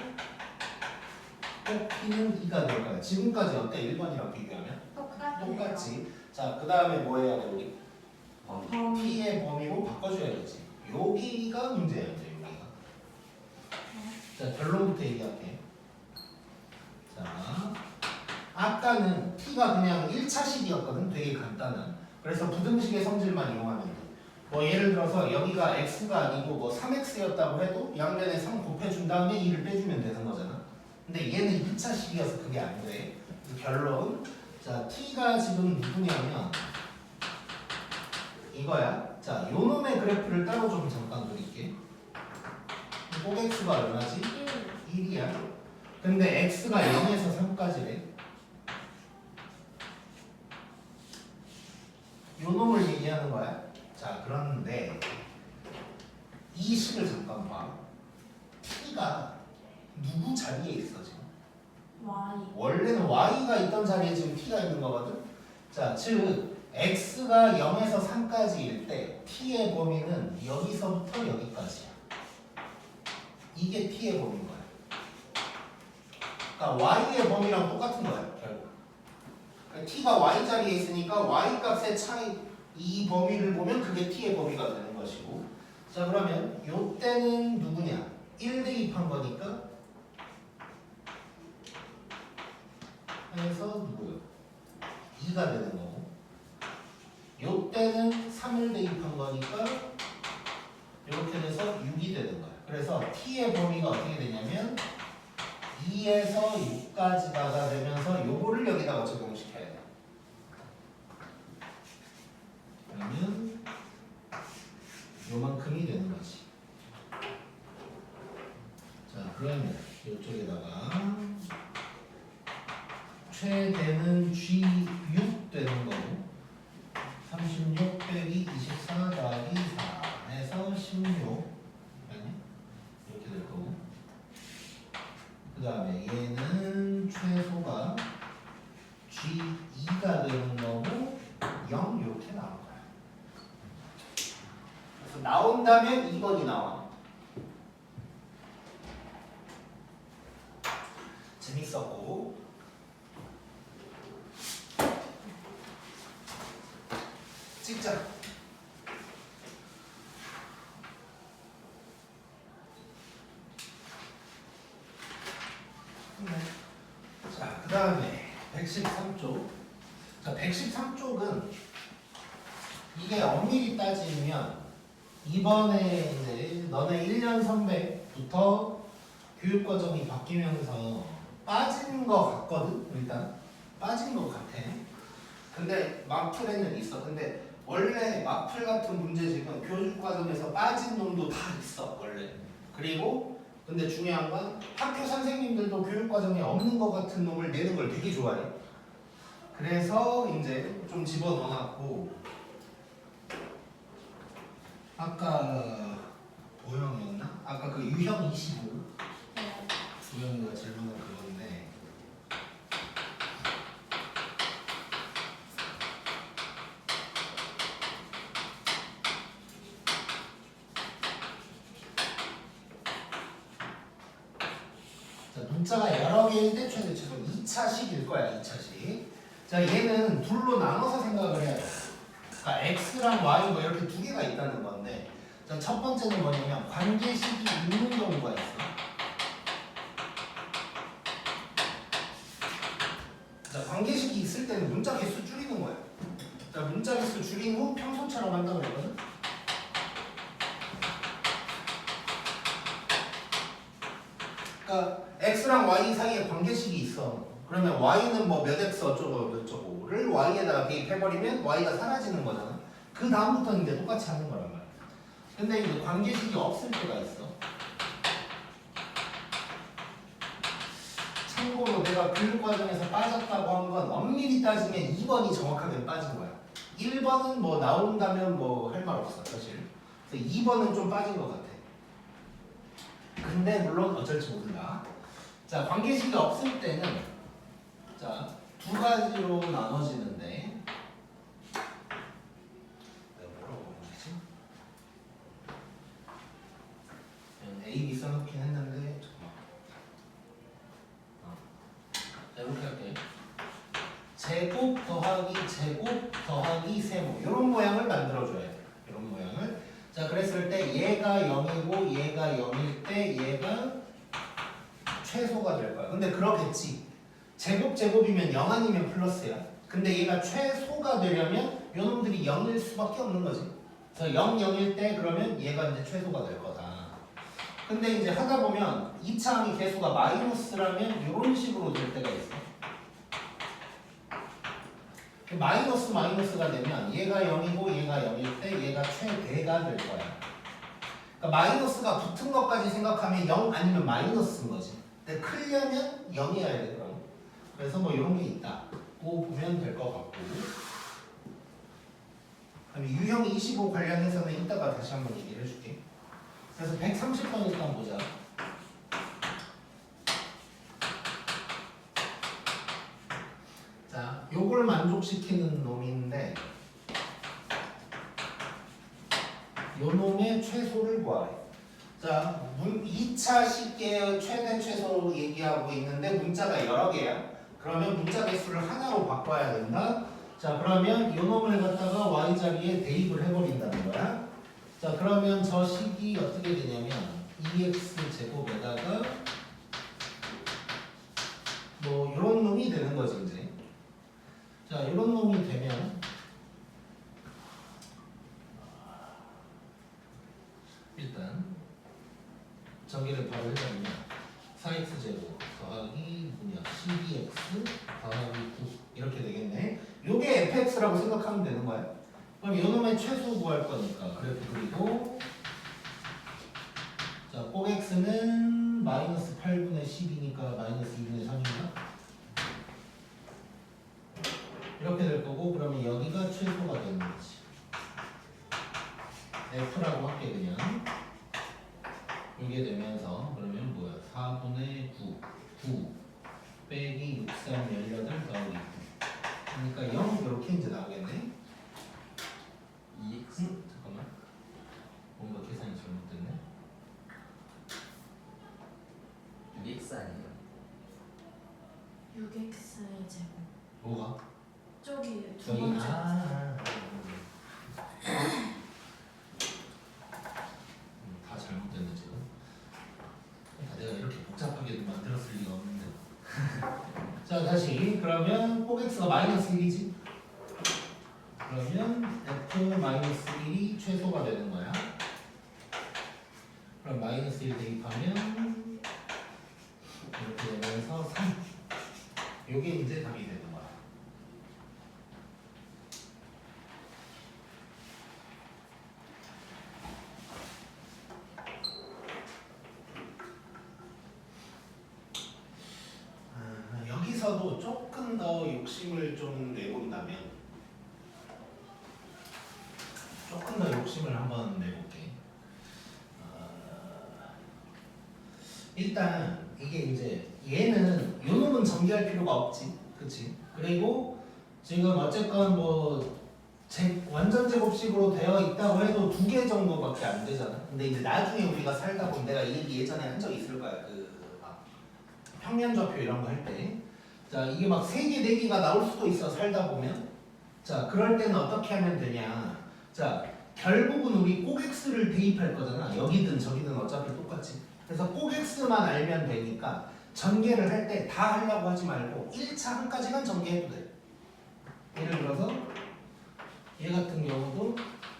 꼭 T는 2가 될 거야. 지금까지 어때? 1번이랑 비교하면? 똑같지. 자, 그 다음에 뭐 해야 돼, 우리? T의 범위로 바꿔줘야겠지. 여기가 문제야, 이제 여기가. 자, 결론부터 얘기할게. 자, 아까는 T가 그냥 1차식이었거든. 되게 간단한. 그래서 부등식의 성질만 이용하면 돼. 뭐 예를 들어서 여기가 x가 아니고 뭐 3x였다고 해도 양변에 3 곱해준 다음에 2를 빼주면 되는 거잖아. 근데 얘는 2차식이어서 그게 안 돼. 그래서 결론 자, t가 지금 누구냐면 이거야. 자, 요 놈의 그래프를 따로 좀 잠깐 그릴게. 꼭x가 얼마지? 1이야. 근데 x가 0에서 3까지래. 요 놈을 얘기하는 거야. 자, 그런데 이 식을 잠깐 봐. t가 누구 자리에 있어 지금? Y. 원래는 y가 있던 자리에 지금 t가 있는 거거든. 자, 즉 x가 0에서 3까지일 때 t의 범위는 여기서부터 여기까지야. 이게 t의 범위인 거야. 그러니까 y의 범위랑 똑같은 거야 결국. 그러니까 t가 y 자리에 있으니까 y 값의 차이 이 범위를 보면 그게 t의 범위가 되는 것이고. 자, 그러면 요 때는 누구냐? 1 대입한 거니까 해서 누구요? 2가 되는 거고. 요 때는 3을 대입한 거니까 이렇게 돼서 6이 되는 거야. 그래서 t의 범위가 어떻게 되냐면 2에서 6까지가 되면서 요거를 여기다가 적용시켜야 돼. 그러면 요만큼이 되는 거지. 자, 그러면 이쪽에다가 최대는 G6 되는 거고 36 빼기 24 더하기 4에서 16 이렇게 될 거고, 그 다음에 얘는 최소가 G2가 되는 거고 0 이렇게 나올 거야. 그래서 나온다면 2번이 나와. 재밌었고, 찍자. 자, 그 다음에 113쪽. 자, 113쪽은 이게 엄밀히 따지면 이번에 이제 너네 1년 선배부터 교육과정이 바뀌면서 빠진 거 같거든. 일단 빠진 거 같아. 근데 마플에는 있어. 근데 원래 마플 같은 문제집은 교육과정에서 빠진 놈도 다 있어 원래. 그리고 근데 중요한 건 학교 선생님들도 교육과정에 없는 것 같은 놈을 내는 걸 되게 좋아해. 그래서 이제 좀 집어넣어놨고, 아까 도형이었나? 아까 그 유형 25 도형이가 질문한 그건데, 문자가 여러 개일 때 최대 최소 2차식일 거야. 2차식. 자, 얘는 둘로 나눠서 생각을 해야 돼. 그러니까 x랑 y 뭐 이렇게 두 개가 있다는 건데, 자, 첫 번째는 뭐냐면 관계식이 있는 경우가 있어. 자, 관계식이 있을 때는 문자 개수 줄이는 거야. 자, 문자 개수 줄인 후 평소처럼 한다고 그랬거든. 그러니까 x랑 y 사이에 관계식이 있어. 그러면 y는 뭐 몇 x 어쩌고 저쩌고를 y에다가 대입해버리면 y가 사라지는 거잖아. 그 다음부터는 이제 똑같이 하는 거란 말이야. 근데 이제 관계식이 없을 때가 있어. 참고로 내가 교육과정에서 빠졌다고 한 건 엄밀히 따지면 2번이 정확하게 빠진 거야. 1번은 뭐 나온다면 뭐 할 말 없어 사실. 그래서 2번은 좀 빠진 것 같아. 근데 물론 어쩔지 몰라. 자, 관계식이 없을 때는 자, 두 가지로 나눠지는데, 내가 뭐라고 보내지? A, B 써놓긴 했는데 잠깐만. 자, 이렇게 할게. 제곱 더하기 세모 이런 모양을 만들어줘야 돼. 이런 모양을. 자, 그랬을 때 얘가 0이고 얘가 0일 때 얘가 최소가 될 거야. 근데 그러겠지. 제곱이면 0 아니면 플러스야. 근데 얘가 최소가 되려면 요놈들이 0일 수밖에 없는 거지. 그래서 0, 0일 때 그러면 얘가 이제 최소가 될 거다. 근데 이제 하다 보면 2차 항의 개수가 마이너스라면 이런 식으로 될 때가 있어. 마이너스가 되면 얘가 0이고 얘가 0일 때 얘가 최대가 될 거야. 그러니까 마이너스가 붙은 것까지 생각하면 0 아니면 마이너스인 거지. 근데 크려면 0이어야 돼 그럼. 그래서 뭐 이런 게 있다고 보면 될 것 같고. 그다음에 유형 25 관련해서는 이따가 다시 한번 얘기를 해줄게. 그래서 130번 일단 보자. 자, 요걸 만족시키는 놈인데 요 놈의 최소를 구하래. 자, 2차 식계의 최대 최소로 얘기하고 있는데 문자가 여러 개야. 그러면 문자 개수를 하나로 바꿔야 된다. 자, 그러면 요 놈을 갖다가 y 자리에 대입을 해버린다는 거야. 자, 그러면 저 식이 어떻게 되냐면 2x 제곱에다가 뭐 요런 놈이 되는 거지 이제. 자, 요런 놈이 되면 일단 전개를 바로 해보면 4x제곱 더하기 12x 더하기 9 이렇게 되겠네. 요게 fx라고 생각하면 되는 거야. 그럼 요놈의 최소 구할 거니까 그래프 그리고 자, 꼭 x는 마이너스 8분의 10이니까 마이너스 2분의 3인가? 이렇게 될 거고 그러면 여기가 최소가 되는 거지. f라고 할게 그냥. 이게 되면서 그러면 뭐야? 4분의 9 빼기 6, 3, 18 더하기 9 그러니까 0 이렇게 이제 나오겠네. 2x 잠깐만. 뭔가 계산이 잘못됐네. 6x 아니에요? 6x의 제곱. 뭐가? 저기 두 저기 번째. 다 잘못됐네 지금. 그러니까 내가 이렇게 복잡하게 만들었을 리가 없는데. 자, 다시 그러면 꼭 x가 마이너스 1이지. 그러면 f 마이너스 1이 최소가 되는 거야. 그럼 마이너스 1 대입하면 이렇게 되면서 3. 요게 이제 답이 되는 거야. 여기서도 조금 더 욕심을 좀 내본다면 조금 더 욕심을 한번 내볼게. 일단 이게 이제 얘는 요 놈은 전개할 필요가 없지, 그렇지? 그리고 지금 어쨌건 뭐 완전 제곱식으로 되어 있다고 해도 2개 정도밖에 안 되잖아. 근데 이제 나중에 우리가 살다 보면 내가 이 얘기 예전에 한 적 있을 거야. 막 평면좌표 이런 거 할 때. 자, 이게 막 3개, 4개가 나올 수도 있어, 살다 보면. 자, 그럴 때는 어떻게 하면 되냐. 자, 결국은 우리 꼭 x를 대입할 거잖아. 여기든 저기든 어차피 똑같지. 그래서 꼭 x만 알면 되니까 전개를 할 때 다 하려고 하지 말고 1차 한까지만 전개해도 돼. 예를 들어서 얘 같은 경우도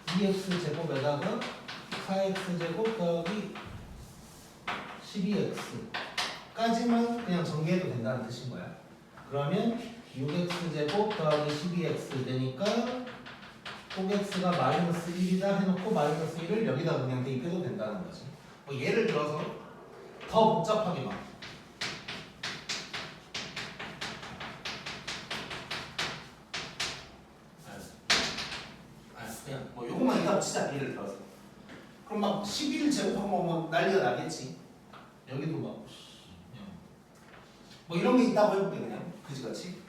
2x 제곱에다가 4x 제곱 더하기 12x 까지만 그냥 전개해도 된다는 뜻인 거야. 그러면 6x 제곱 더하기 12x 되니까 꼭 x가 마이너스 1이다 해놓고 마이너스 1을 여기다 그냥 대입해도 된다는 거지. 뭐 예를 들어서 더 복잡하게 막 그냥 뭐 요것만 이따 치자. 예를 들어서 그럼 막 11 제곱하면 뭐 난리가 나겠지. 여기도 막 뭐 이런 게 있다고 해볼게 그냥 그지같이.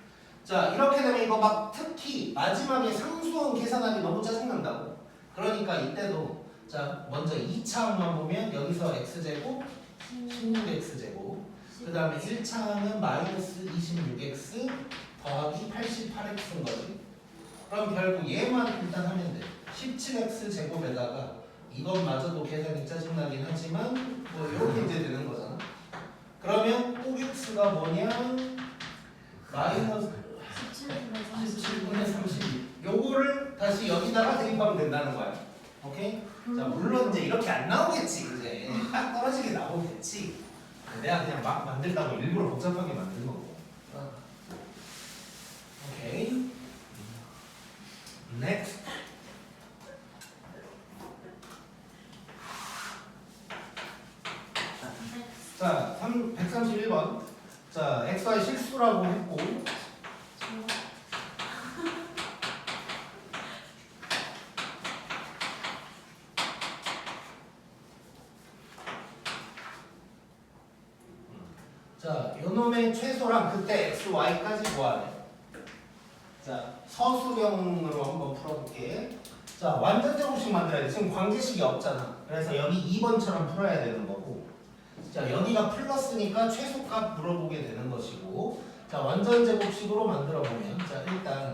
자, 이렇게 되면 이거 막 특히 마지막에 상수원 계산하기 너무 짜증난다고. 그러니까 이때도 자 먼저 2차항만 보면 여기서 x제곱 16x제곱 그 다음에 1차항은 마이너스 26x 더하기 88x인 거지. 그럼 결국 얘만 일단 하면 돼. 17x 제곱에다가 이것마저도 계산이 짜증나긴 하지만 뭐 이렇게 이제 되는 거잖아. 그러면 꼭 x가 뭐냐? 마이너스 17분의 32. 요거를 다시 여기다가 대입하면 된다는 거야. 오케이? 자, 물론 이제 이렇게 안 나오겠지, 그제? 딱 떨어지게 나오겠지. 내가 그냥 막 만들다고 일부러 복잡하게 만든 거고. 오케이? next. 자, 131번. 자, xy 실수라고 했고 자, 요놈의 최소랑 그때 x, y까지 구하래. 자, 서술형으로 한번 풀어볼게. 자, 완전 제곱식 만들어야 돼. 지금 관계식이 없잖아. 그래서 여기 2번처럼 풀어야 되는 거고. 자, 여기가 플러스니까 최소값 물어보게 되는 것이고. 자, 완전 제곱식으로 만들어 보면, 자, 일단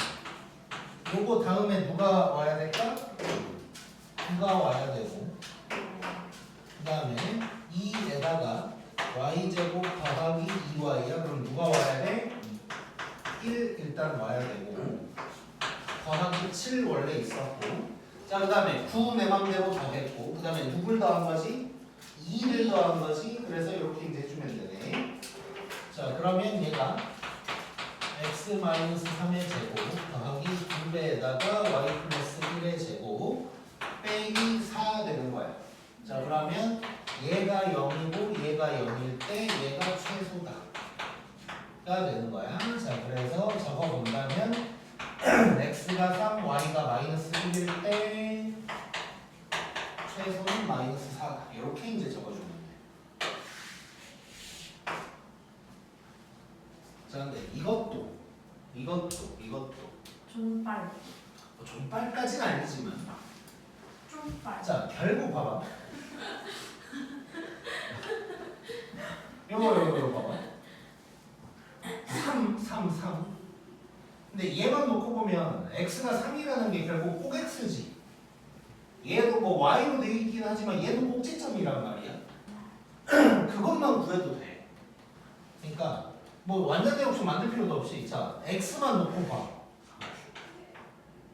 요거 다음에 누가 와야 될까? 누가 와야 되고, 그 다음에 2에다가 y제곱 더하기 2y야. 그럼 누가 와야 돼? 1 일단 와야 되고, 더하기 7 원래 있었고, 자, 그 다음에 9 내 맘대로 더했고, 그 다음에 누굴 더한 거지? 2를 더한 거지. 그래서 이렇게 이제 해주면 되네. 자, 그러면 얘가 x-3의 제곱 더하기 2배에다가 y 플러스 1의 제곱 빼기 4 되는 거야. 자, 그러면 얘가 0이고 얘가 0일 때 얘가 최소다 가 되는 거야. 자, 그래서 적어본다면 x가 3, y가 마이너스 1일 때 최소는 마이너스 4다. 이렇게 이제 적어주면 돼. 자, 근데 이것도 존빨. 존빨까지는 아니지만, 쫀빨. 자, 결국 봐봐. 요거 봐봐. 3. 근데 얘만 놓고 보면 x가 3이라는 게 결국 꼭 x지. 얘도 뭐 y로 되어 있긴 하지만 얘도 꼭지점이란 말이야. 그것만 구해도 돼. 그러니까 뭐 완전 제곱식 만들 필요도 없이, 자, x만 놓고 봐.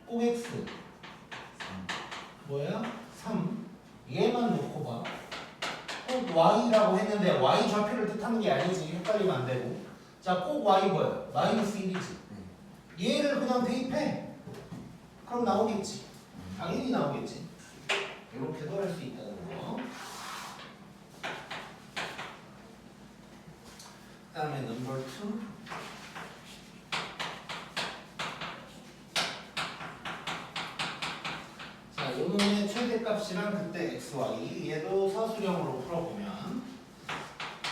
꼭 x 뭐야? 3. 얘만 놓고 봐. 꼭 y라고 했는데 y 좌표를 뜻하는 게 아니지. 헷갈리면 안 되고. 자, 꼭 y 뭐야? 마이너스 1이지. 얘를 그냥 대입해. 그럼 나오겠지. 당연히 나오겠지. 이렇게도 할 수 있다는 거. 그 다음에 넘버 2. 자, 요놈의 최대값이랑 그때 xy, 얘도 서술형으로 풀어보면,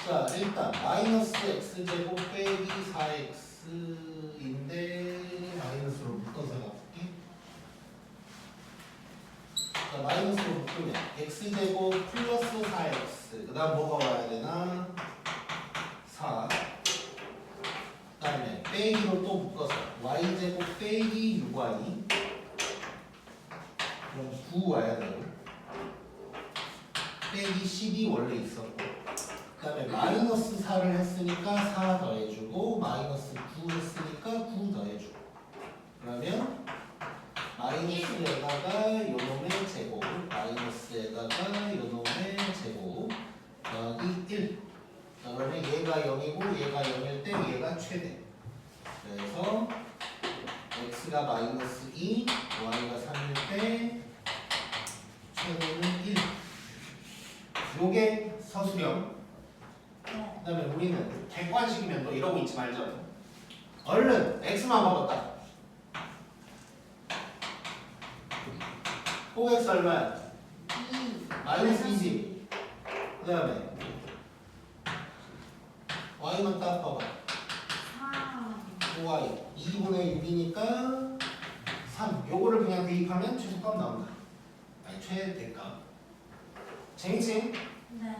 자, 일단 마이너스 x제곱 빼기 4x인데 마이너스로 묶어서 가볼게. 자, 마이너스로 묶으면 x제곱 플러스 4x, 그 다음 뭐가 와야 되나? 4. 그 다음에 빼기로 또 묶어서 y제곱 빼기 6y, 그럼 9 와야 되고, 빼기 10이 원래 있었고, 그 다음에 마이너스 4를 했으니까 4 더해주고, 마이너스 9 했으니까 9 더해주고, 그러면 마이너스에다가 요놈의 제곱, 마이너스에다가 요놈의 제곱 더하기 1. 그러면 얘가 0이고 얘가 0일 때 얘가 최대. 그래서 x가 마이너스 2, y가 3일 때 최대는 1. 요게 서술형. 네. 그 다음에 우리는 객관식이면 또 이러고 있지 말죠. 얼른 x만 먹었다. 꼭 x 얼마야? 2. 마이너스 20. 그 다음에 y만 딱 봐봐. 3. 5y 2분의 6이니까 3. 요거를 그냥 대입하면 최소값 나온다. 아니 최대값. 재밌지? 네.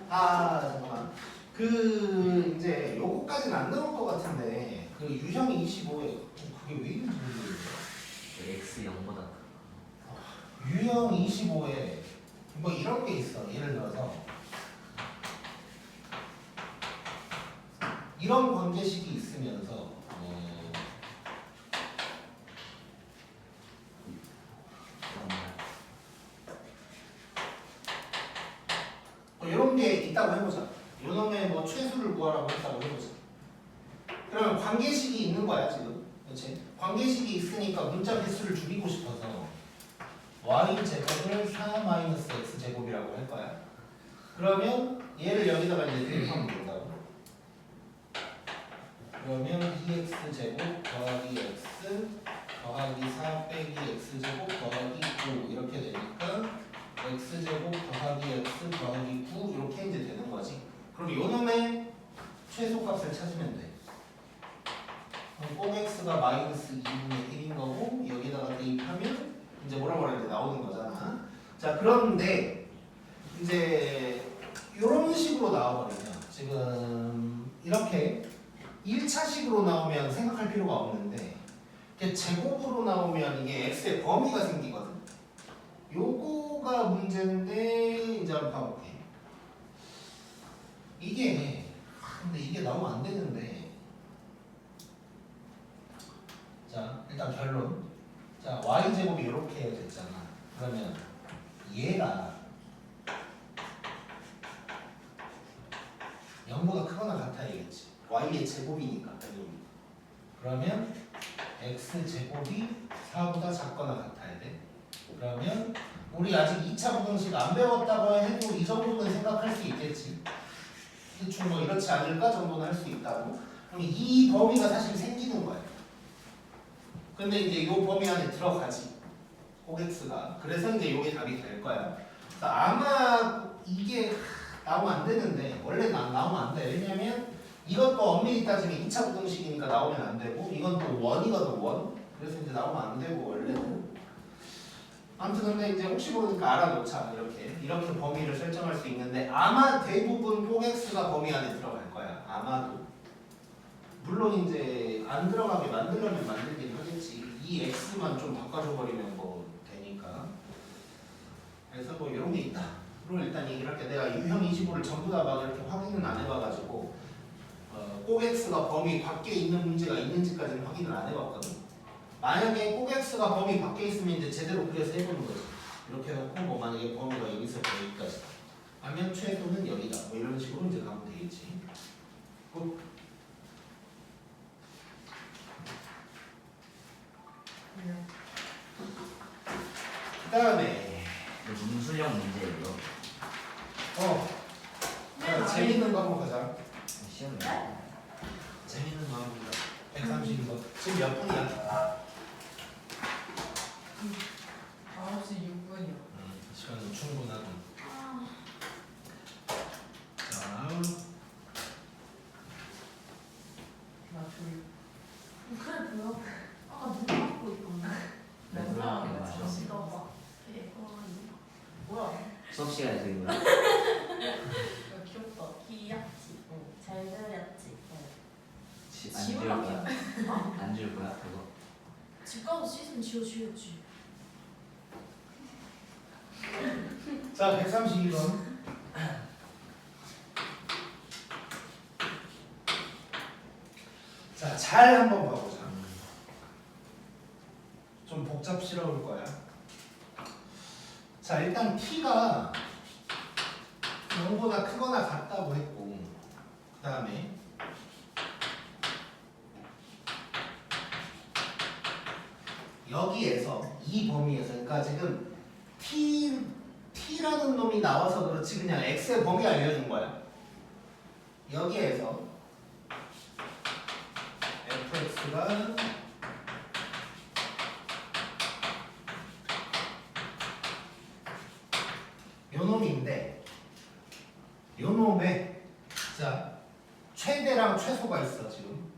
잠깐만. 이제 요거까지는 안 나올 것 같은데 그 유형 25에 그게 왜 있는지 모르겠어요. x 0보다 유형 25에 뭐 이런 게 있어. 예를 들어서 이런 관계식이 있으면서 이런 게 있다고 해보자. 요놈의 뭐 최수를 구하라고 했다고 해보자. 그러면 관계식이 있는 거야 지금. 그렇지? 관계식이 있으니까 문자 개수를 줄이고 싶어서 y제곱을 4-x제곱이라고 할 거야. 그러면 얘를 여기다가 이제 대입하면 된다고. 그러면 2x제곱 더하기 x 더하기 4 빼기 x제곱 더하기 9 이렇게 되니까 x제곱 더하기 x 더하기 9 이렇게 이제 되는 거지. 그럼 요놈의 최소값을 찾으면 돼. 그럼 꼭 x가 마이너스 2분의 1인 거고 여기다가 대입하면 이제 뭐라고 하는데 나오는 거잖아. 자, 그런데 이제 이런 식으로 나와버리면 지금 이렇게 1차식으로 나오면 생각할 필요가 없는데 이렇게 제곱으로 나오면 이게 x의 범위가 생기거든. 요거가 문제인데 이제 한번 봐볼게. 근데 이게 나오면 안 되는데. 자, 일단 결론. 자, y제곱이 이렇게 됐잖아. 그러면 얘가 0보다 크거나 같아야겠지. y의 제곱이니까. 그러면 x제곱이 4보다 작거나 같아야 돼. 그러면 우리 아직 2차 부등식 안 배웠다고 해도 이 정도는 생각할 수 있겠지. 대충 뭐 이렇지 않을까 정도는 할 수 있다고. 그럼 이 범위가 사실 생기는 거야. 근데 이제 이 범위 안에 들어가지. x가. 그래서 이제 이게 답이 될 거야. 그래서 아마 이게 나오면 안 되는데 원래 나오면 안 돼. 왜냐면 이것도 엄밀히 따지면 2차 부등식이니까 나오면 안 되고 이건 또 원이거든 원. 그래서 이제 나오면 안 되고 원래는. 아무튼 근데 이제 혹시 모르니까 알아놓자. 이렇게 범위를 설정할 수 있는데 아마 대부분 x가 범위 안에 들어갈 거야. 아마도. 물론 이제 안 들어가게 만들려면 만들긴 하겠지. 이 x만 좀 바꿔줘 버리면 뭐 되니까. 그래서 뭐 이런 게 있다. 를 일단 얘기를 할게. 내가 유형 25를 전부 다 막 이렇게 확인은 안 해봐가지고 꼭 x가 범위 밖에 있는 문제가 있는지까지는 확인을 안 해봤거든. 만약에 꼭 x가 범위 밖에 있으면 이제 제대로 그려서 해보는 거지. 이렇게 해놓고 뭐 만약에 범위가 여기서부터 여기까지 하면 최소는 여기다. 뭐 이런 식으로 이제 가면 되겠지. 그 다음에 문수령 문제예요. 자, 재밌는 거 한번 가자. 시험에. 재밌는 거 한번 가자. 132번. 지금 몇 분이야? 9시 6분이요. 시간은 충분하고. 자, 나 졸. 그래 보여. 아까 눈 감고 있던데. 네, 그런 게 맞아. 잠시 너 봐. 봐. 대박이다. 뭐야? 수업 시간에 되는 거야. 야, 귀엽다. 귀엽지. 잘 그렸지. 안 줄 거야. 안 줄 거야 그거. 집 가서 씻으면 지워지겠지. 자, 132번. 자, 잘 한번 봐보자. 좀 복잡스러울 거야. 자, 일단 t가 0보다 크거나 같다고 했고, 그 다음에 여기에서 이 범위에서, 그러니까 지금 t라는 놈이 나와서 그렇지 그냥 x의 범위 알려준 거야. 여기에서 fx가 요 놈인데 요 놈에 자 최대랑 최소가 있어. 지금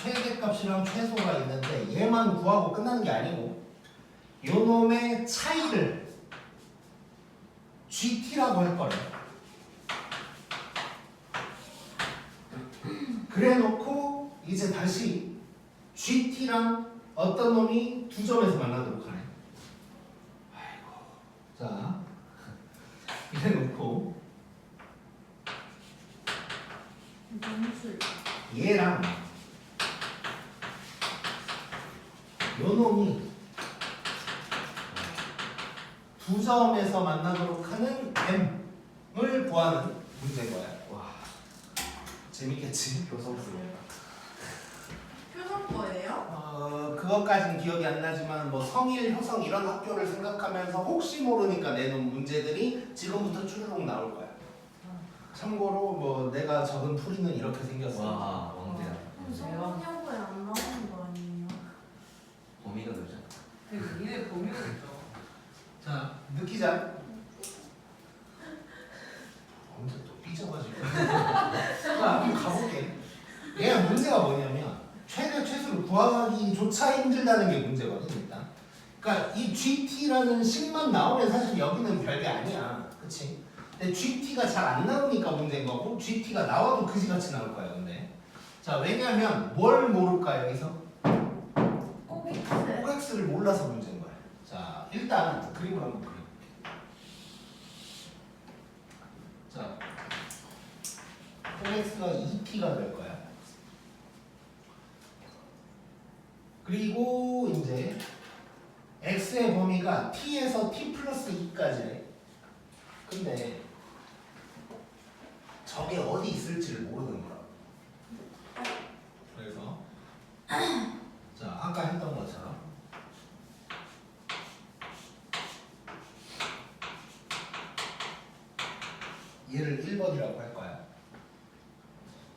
최대값이랑 최소가 있는데 얘만 구하고 끝나는 게 아니고 요 놈의 차이를 GT라고 할 거래. 그래 놓고 이제 다시 GT랑 어떤 놈이 두 점에서 만나도록 하네. 아이고. 자, 이래 놓고 문술. 얘랑 요 놈이 두 점에서 만나도록 하는 M을 구하는 문제인 거야. 와, 재밌겠지? 교섭수야. 그것까지는 기억이 안 나지만 뭐 성일, 효성 이런 학교를 생각하면서 혹시 모르니까 내놓은 문제들이 지금부터 쭈르륵 나올 거야. 참고로 뭐 내가 적은 풀이는 이렇게 생겼어. 와 왕대야. 성형고에 안 나오는 거 아니에요? 범위가 넓잖아. 되게 니네 범위가 있죠. 자, 느끼자. 언제 또 삐져가지고. 자, 한번 가볼게. 얘가 문제가 뭐냐면 최대 최소를 구하기조차 힘들다는 게 문제거든 일단. 그러니까 이 GT라는 식만 나오면 사실 여기는 별게 아니야, 그렇지? 근데 GT가 잘 안 나오니까 문제인 거고 GT가 나와도 그지같이 나올 거야, 근데. 자, 왜냐면 뭘 모를까 여기서? OX를 몰라서 문제인 거야. 자, 일단 그림을 한번 그려볼게. 자, OX가 2T가 될 거야. 그리고 이제 x의 범위가 t에서 t 플러스 2까지래. 근데 저게 어디 있을지를 모르는 거야. 그래서 자, 아까 했던 것처럼 얘를 1번이라고 할 거야.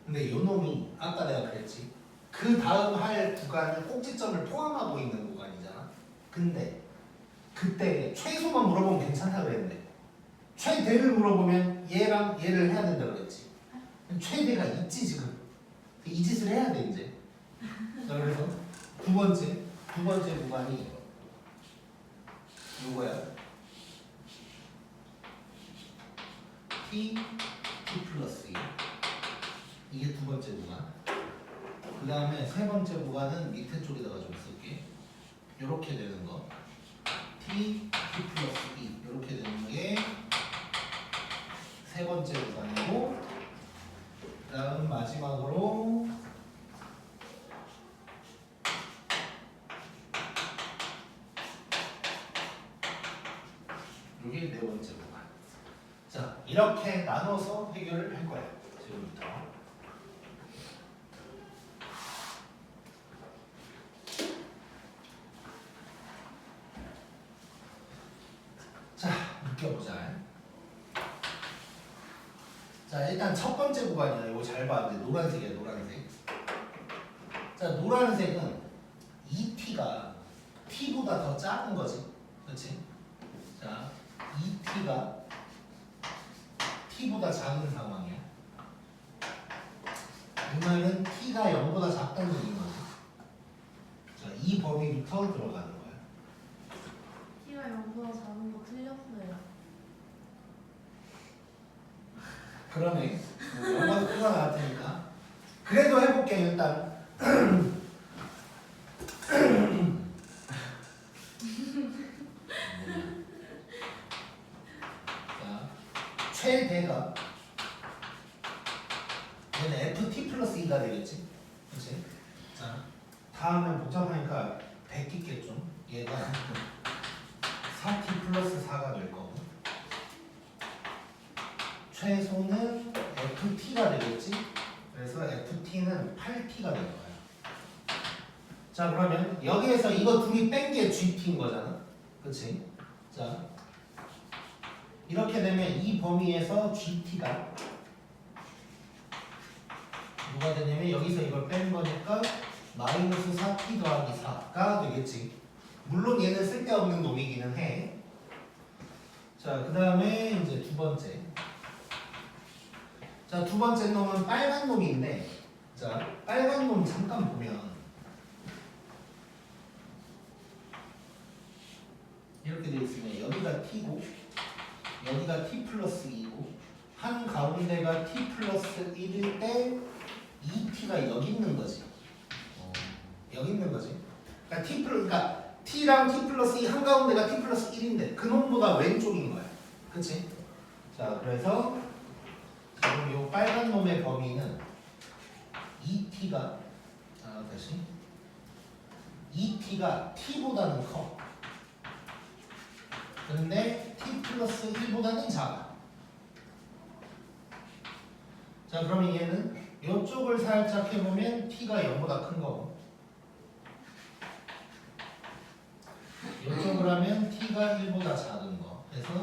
근데 요 놈이 아까 내가 그랬지. 그 다음 할 구간은 꼭지점을 포함하고 있는 구간이잖아. 근데 그때 최소만 물어보면 괜찮다 그랬는데 최대를 물어보면 얘랑 얘를 해야 된다 그랬지. 최대가 있지 지금. 이 짓을 해야 돼 이제. 자, 그래서 두 번째 구간이 요거야. t 플러스 2. 이게 두 번째 구간. 그 다음에 세 번째 구간은 밑에 쪽에다가 좀 쓸게. 요렇게 되는 거 t 플러스 2 요렇게 되는 게 세 번째 구간이고, 그 다음 마지막으로 요게 네 번째 구간. 자, 이렇게 나눠서 해결을 할 거야 지금부터. 자, 느껴보자. 자, 일단 첫 번째 구간이야. 이거 잘 봐. 이제 노란색이야, 노란색. 자, 노란색은 2t가 t보다 더 작은 거지. 그렇지? 자, 2t가 t보다 작은 상황이야. 이 말은 t가 0보다 작다는 얘기인 거지. 자, 이 범위부터 들어가는 거야. T가 0보다 작은 거 틀렸어요. 그러네. 영어도 표가 나왔으니까. 그래도 해볼게 일단. 자, 최대가 얘는 ft 플러스 2가 되겠지. 그렇지? 자, 다음은 복잡하니까 100기겠죠. 얘가 4t 플러스 4가 될 거고. 최소는 ft가 되겠지? 그래서 ft는 8t가 될 거야. 자, 그러면 여기에서 이거 둘이 뺀 게 gt인 거잖아. 그치? 자, 이렇게 되면 이 범위에서 gt가 누가 되냐면 여기서 이걸 뺀 거니까 마이너스 4t 더하기 4가 되겠지. 물론 얘는 쓸데없는 놈이기는 해. 자, 그 다음에 이제 두 번째. 자, 두 번째 놈은 빨간 놈인데, 자, 빨간 놈 잠깐 보면 이렇게 되어 있으면 여기가 t고 여기가 t 플러스 2고 한 가운데가 t 플러스 1일 때 2t가 여기 있는 거지. 여기 있는 거지. 그러니까 t랑 t 플러스 2 한 가운데가 t 플러스 1인데 그 놈보다 왼쪽인 거야. 그치? 자, 그래서 지금 요 빨간 놈의 범위는 2t가 다시 2t가 t보다는 커. 그런데 t 플러스 1보다는 작아. 자, 그러면 얘는 이쪽을 살짝 해보면 t가 0보다 큰 거고 이쪽을 하면 t가 1보다 작은 거 해서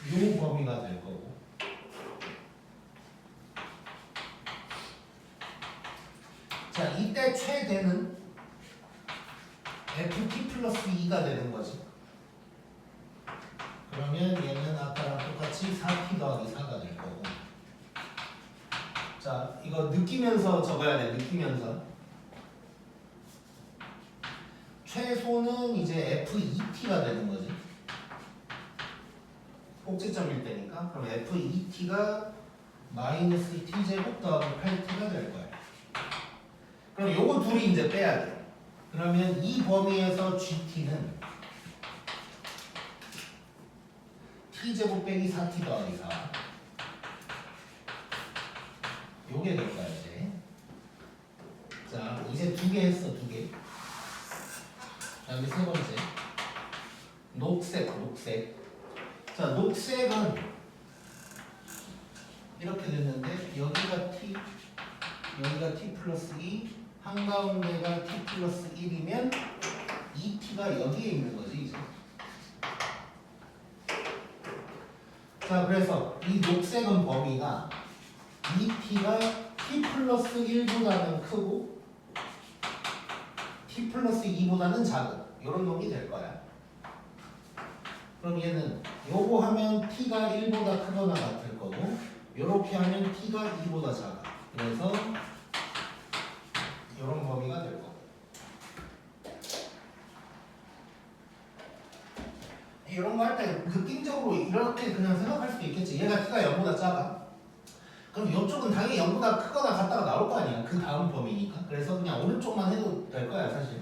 요 범위가 될 거고 자 이때 최대는 ft 플러스 2가 되는 거지. 그러면 얘는 아까랑 똑같이 4t 더하기 4가 될 거고 자 이거 느끼면서 적어야 돼. 느끼면서 최소는 이제 f2t가 되는 거지. 꼭지점일 때니까. 그럼 f2t가 마이너스 t제곱 더하기 8t가 될 거야. 그럼 요거 둘이 이제 빼야 돼. 그러면 이 범위에서 gt는 t제곱 빼기 4t 더하기 4 요게 될 거야 이제. 자 이제 두 개 했어. 두 개. 다음에 세 번째 녹색 자 녹색은 이렇게 됐는데 여기가 t 여기가 t 플러스 2 한가운데가 t 플러스 1이면 2t가 여기에 있는 거지 이제. 자 그래서 이 녹색은 범위가 2t가 t 플러스 1보다는 크고 t 플러스 2보다는 작은 이런 놈이 될 거야. 그럼 얘는 요거 하면 t가 1보다 크거나 같을 거고 요렇게 하면 t가 2보다 작아. 그래서 이런 범위가 될 거고 이런 거 할 때 느낌적으로 이렇게 그냥 생각할 수도 있겠지. 얘가 t가 0보다 작아. 그럼 이쪽은 당연히 0보다 크거나 같다가 나올 거 아니야. 그 다음 범위니까. 그래서 그냥 오른쪽만 해도 될 거야 사실.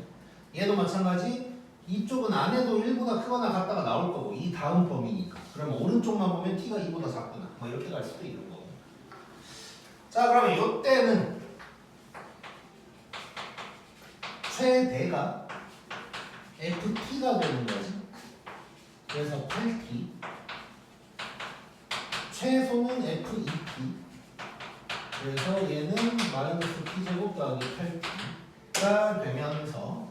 얘도 마찬가지. 이쪽은 안 해도 1보다 크거나 같다가 나올 거고 이 다음 범위니까. 그러면 오른쪽만 보면 t가 2보다 작구나. 뭐 이렇게 갈 수도 있는 거고. 자 그러면 이때는 최대가 ft가 되는 거지. 그래서 8t 최소는 f2t 그래서 얘는 마이너스 t제곱 더하기 8t가 되면서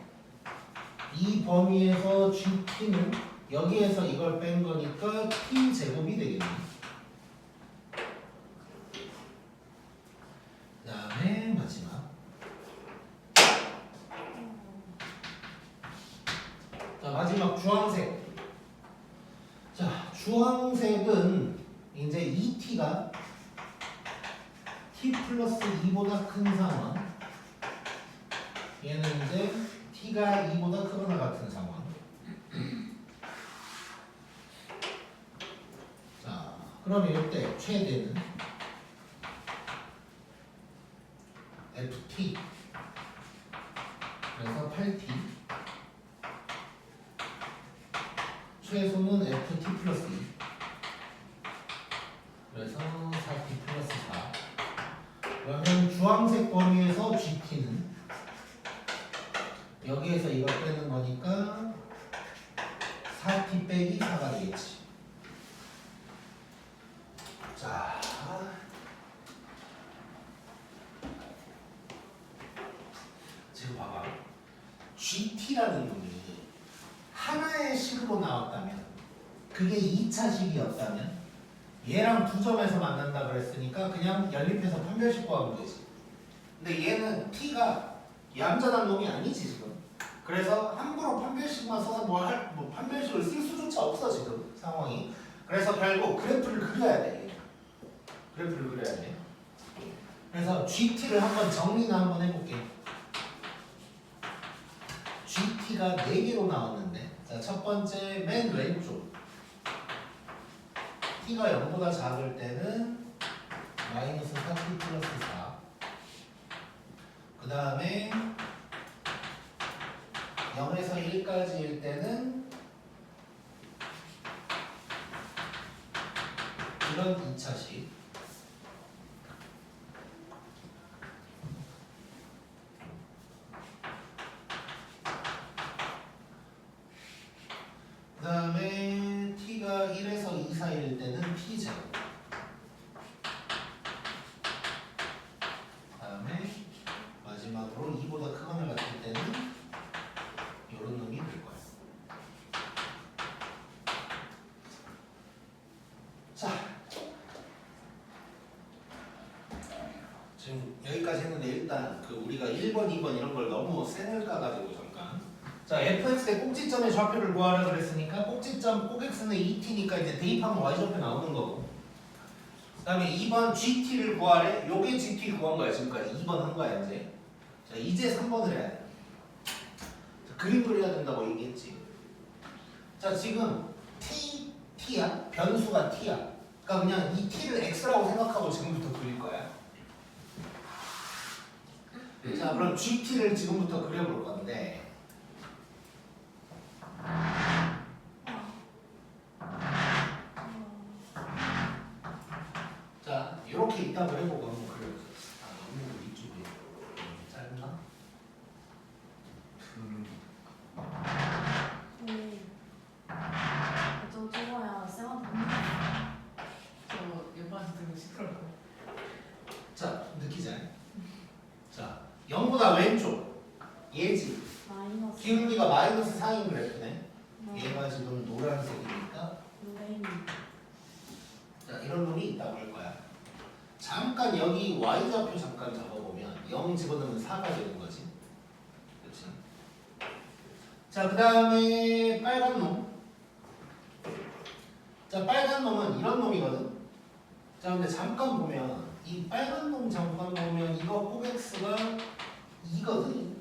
이 범위에서 gt는 여기에서 이걸 뺀 거니까 t제곱이 되겠네. 그 다음에 마지막 자 마지막 주황색. 자 주황색은 이제 2t가 t 플러스 2보다 큰 상황 얘는 이제 t가 2보다 크거나 같은 상황. 자 그러면 이때 최대는 ft 그래서 8t 최소는 ft 플러스 2 그래서 4t 플러스 4 그러면 주황색 범위에서 gt는 여기에서 이걸 빼는 거니까 4t 빼기 4가 되겠지. 자 지금 봐봐. gt라는 놈이 하나의 식으로 나왔다면 그게 2차 식이었다면 얘랑 두 점에서 만난다 그랬으니까 그냥 연립해서 판별식 구하면 되지. 근데 얘는 t가 얌전한 놈이 아니지 지금. 그래서 함부로 판별식만 써서 뭐 판별식을 쓸 수조차 없어 지금 상황이. 그래서 결국 그래프를 그려야 돼. 그래프를 그려야 돼. 그래서 GT를 한번 정리나 한번 해볼게. GT가 4개로 나왔는데 자, 첫 번째 맨 왼쪽 t가 0보다 작을 때는 마이너스 4t 플러스 4 그 다음에 0에서 1까지일 때는 이런 2차식 그 다음에 t가 1에서 2 사이일 때는 t제곱 그 다음에 마지막으로 2보다 크거나 같을 때는 했는데 일단 그 우리가 1번, 2번 이런 걸 너무 쌩을 까가지고 잠깐. 자, fx의 꼭지점의 좌표를 구하라 그랬으니까 꼭지점 꼭x는 2t니까 이제 대입하면 y좌표 나오는 거고. 그다음에 2번 gt를 구하래. 요게 gt 구한 거야 지금까지. 2번 한 거야 이제. 자, 이제 3번을 해야 돼. 자, 그림 그려야 된다고 얘기했지. 자, 지금 t야? 변수가 t야. 그러니까 그냥 이 t를 x라고 생각하고 지금부터 그릴 거야. 자, 그럼 gt를 지금부터 그려볼 건데. 자, 이렇게 있다고 해보고 한번 그려보세요. 아, 너무 이쪽이 짧나? 저 저거야 쌤한테 저 연관 듣는 거 시끄러워. 자, 느끼지? 자, 0보다 왼쪽 얘지. 마이너스 기울기가 마이너스 4인 그래프네. 얘가 지금 노란색이니까. 레인 자, 이런 놈이 있다고 할 거야. 잠깐 여기 y좌표 잠깐 잡아보면 0 집어넣으면 4가 되는 거지. 그렇지? 자, 그 다음에 빨간 놈. 자, 빨간 놈은 이런 놈이거든. 자, 근데 잠깐 보면 이 빨간 놈 잠깐 보면 이거 꼭x가 2거든.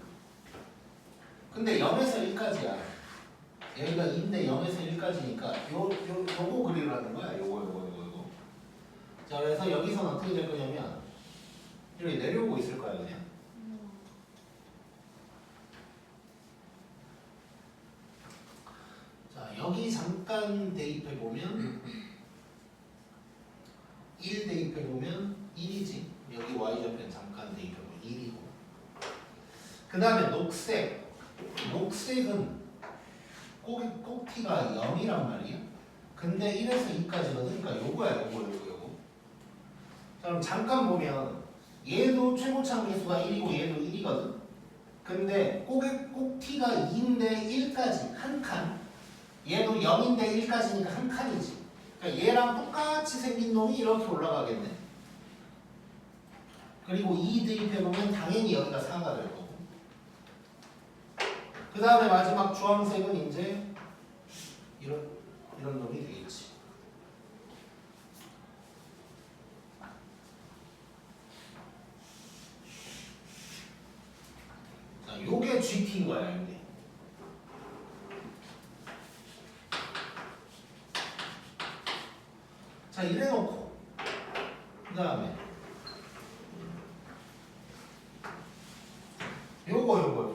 근데 0에서 1까지야. 여기가 2인데 0에서 1까지니까 요거 그리라는 거야. 요거. 자, 그래서 여기서는 어떻게 될 거냐면 이렇게 내려오고 있을 거야 그냥. 자, 여기 잠깐 대입해 보면 1 대입해 보면 1이지. 여기 y좌표는 잠깐 대입해 보면 1이고. 그 다음에 녹색은 꼭티가 0이란 말이야. 근데 1에서 2까지거든. 그러니까 요거. 자, 그럼 잠깐 보면 얘도 최고참 계수가 1이고 얘도 1이거든. 근데 꼭티가 2인데 1까지 한 칸. 얘도 0인데 1까지니까 한 칸이지. 그러니까 얘랑 똑같이 생긴 놈이 이렇게 올라가겠네. 그리고 2 대입해보면 당연히 여기가 4가 될 거고. 그 다음에 마지막 주황색은 이제 이런 놈이 되겠지. 자, 요게 GT인 거야, 이게. 자, 이래놓고 그 다음에 요거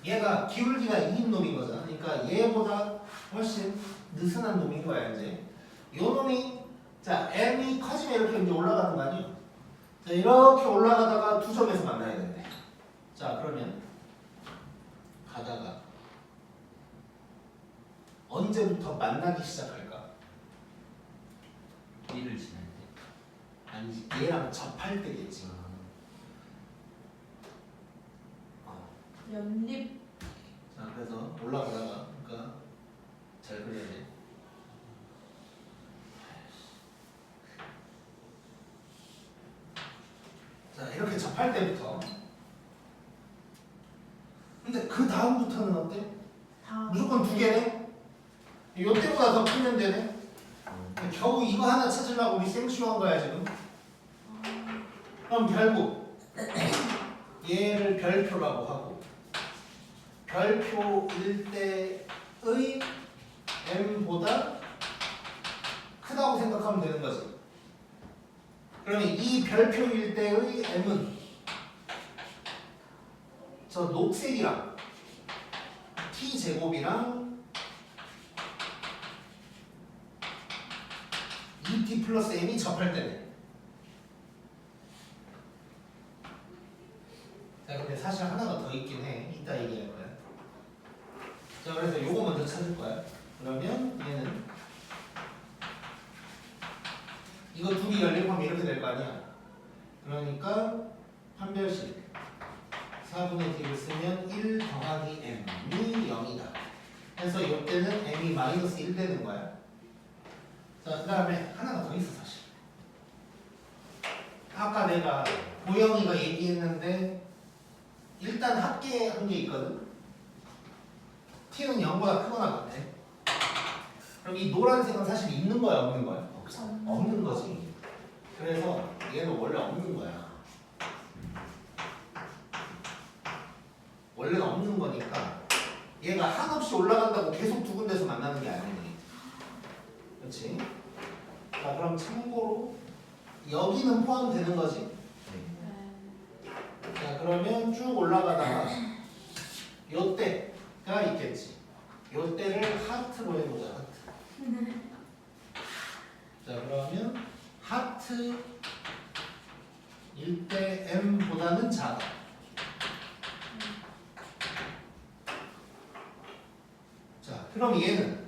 얘가 기울기가 2인 놈인 거잖아. 그러니까 얘보다 훨씬 느슨한 놈인 거야 이제. 요 놈이 자 m이 커지면 이렇게 이제 올라가는 거 아니야? 자, 이렇게 올라가다가 두 점에서 만나야 된대. 자, 그러면 가다가 언제부터 만나기 시작할까? 1을 지날 때. 아니지, 얘랑 접할 때겠지. 연립 자, 그래서 올라가다가 그러니까 잘 그려야 돼. 자, 이렇게 접할 때부터. 근데 그 다음부터는 어때? 다 무조건 두 개네? 요때보다 더 크면 되네? 겨우 이거 하나 찾으려고 우리 생쇼한 거야 지금. 그럼 결국 얘를 별표라고 하고 별표일 때의 m보다 크다고 생각하면 되는 거지. 그러면 이 별표일 때의 m은 저 녹색이랑 t제곱이랑 2t 플러스 m이 접할 때네. 자, 근데 사실 하나가 더 있긴 해. 이따 얘기할 거야. 자, 그래서 요거 먼저 찾을 거야. 그러면 얘는 이거 두 개 연립하면 이렇게 될 거 아니야. 그러니까 판별식 4분의 t를 쓰면 1 더하기 m이 0이다. 그래서 이때는 m이 마이너스 1 되는 거야. 자, 그 다음에 하나가 더 있어 사실. 아까 내가 보영이가 얘기했는데 일단 합계한 게 있거든. t는 0보다 크거나 같아. 그럼 이 노란색은 사실 있는 거야, 없는 거야? 없는 거지. 그래서 얘는 원래 없는 거야. 원래는 없는 거니까 얘가 한없이 올라간다고 계속 두 군데서 만나는 게 아니네. 그렇지? 자, 그럼 참고로 여기는 포함되는 거지. 네. 자, 그러면 쭉 올라가다가 요때가 있겠지. 요때를 하트로 해보자. 하트. 자, 그러면 하트 일때 m보다는 작아. 자, 그럼 얘는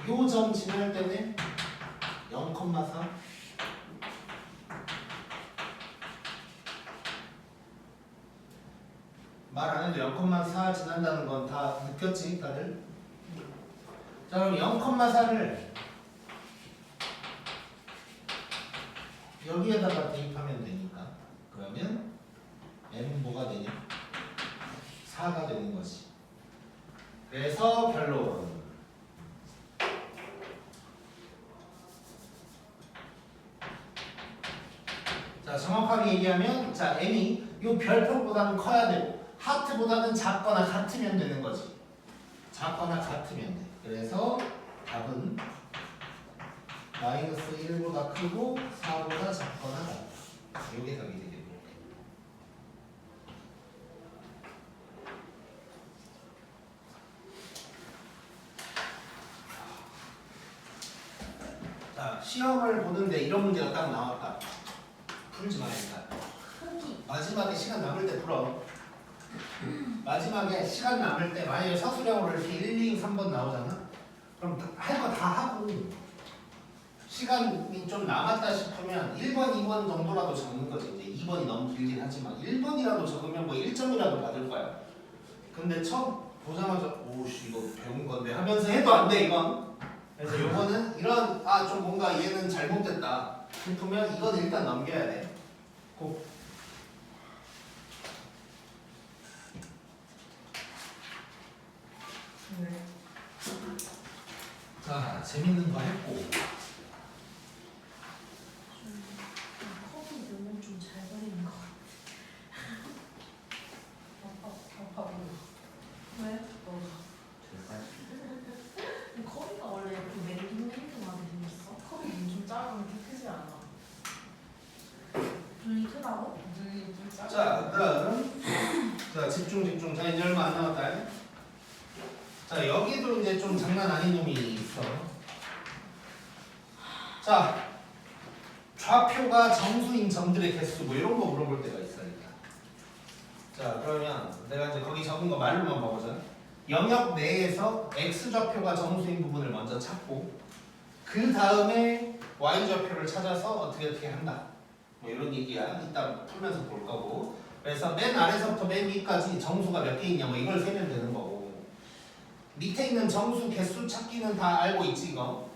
요 점 지날 때는 0,4 말 안 해도 0,4 지난다는 건 다 느꼈지, 다들? 자, 그럼 0,4를 여기에다가 대입하면 되니까 그러면 m은 뭐가 되냐? 4가 되는 거지. 그래서 결론 자, 정확하게 얘기하면 자, m이 요 별표보다는 커야 되고 하트보다는 작거나 같으면 되는 거지. 작거나 같으면 돼. 그래서 답은 마이너스 1보다 크고 4보다 작거나 같다. 요게 답이 되겠네. 자, 시험을 보는데 이런 문제가 딱 나왔다. 풀지 마 일단. 마지막에 시간 남을 때 풀어. 마지막에 시간 남을 때 만약에 서술형으로 이렇게 1, 2, 3번 나오잖아. 그럼 할 거 다 하고 시간이 좀 남았다 싶으면 1번, 2번 정도라도 적는 거지. 이제 2번이 너무 길긴 하지만 1번이라도 적으면 뭐 1점이라도 받을 거야. 근데 처음 보자마자 오씨 이거 배운 건데 하면서 해도 안 돼 이건. 그래서 요거는 이런 좀 뭔가 얘는 잘못됐다 싶으면 이건 일단 넘겨야 돼. 꼭. 자, 재밌는 거 했고. 컵이 너무 좀 잘 그리는 것 같아. 아파 보여. 왜? 제가 컵이가 원래 이렇게 맹둥맹둥하게 생겼어? 컵이 좀 작으면 키 크지 않아. 눈이 크다고? 눈이 좀 작아. 자, 그다음 자 집중. 자, 이제 얼마 안 남았다. 자, 여기도 이제 좀 장난 아닌 놈이 있어. 자, 좌표가 정수인 점들의 개수 뭐 이런 거 물어볼 때가 있어 일단. 자, 그러면 내가 이제 거기 적은 거 말로만 봐보자. 영역 내에서 x 좌표가 정수인 부분을 먼저 찾고 그 다음에 y 좌표를 찾아서 어떻게 한다. 뭐 이런 얘기야. 이따 풀면서 볼 거고. 그래서 맨 아래서부터 맨 위까지 정수가 몇 개 있냐 뭐 이걸 세면 되는 거고. 밑에 있는 정수 개수 찾기는 다 알고 있지 이거.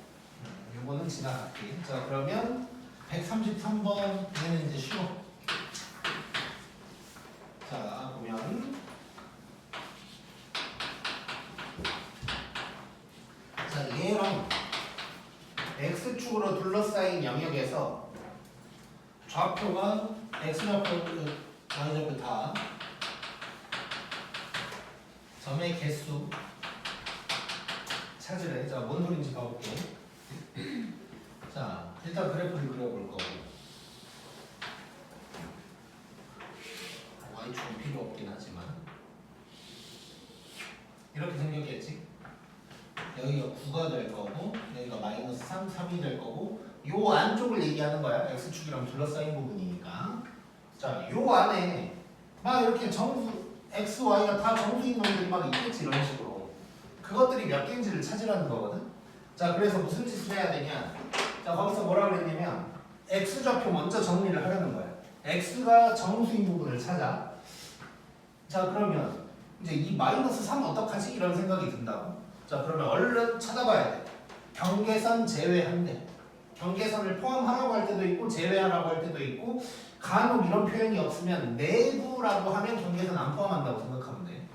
요거는 지나갈게. 자, 그러면 133번 얘는 이제 쉬워. 자, 보면 자, 얘랑 x축으로 둘러싸인 영역에서 좌표가 x좌표, y좌표 다 점의 개수 찾으래. 자, 뭔 소린지 봐볼게. 자, 일단 그래프를 그려볼 거고 y축은 필요 없긴 하지만 이렇게 생겼겠지? 여기가 9가 될 거고 여기가 마이너스 3, 3이 될 거고 요 안쪽을 얘기하는 거야. x축이랑 둘러싸인 부분이니까. 자, 요 안에 막 이렇게 정수 x, y가 다 정수인 놈들이 막 있겠지 이런 식으로. 그것들이 몇 개인지를 찾으라는 거거든. 자, 그래서 무슨 짓을 해야 되냐. 자, 거기서 뭐라 그랬냐면 x좌표 먼저 정리를 하려는 거야. x가 정수인 부분을 찾아. 자, 그러면 이제 이 마이너스 3 어떡하지? 이런 생각이 든다고. 자, 그러면 얼른 찾아봐야 돼. 경계선 제외한대. 경계선을 포함하라고 할 때도 있고 제외하라고 할 때도 있고 간혹 이런 표현이 없으면 내부라고 하면 경계선 안 포함한다고 생각하면 돼.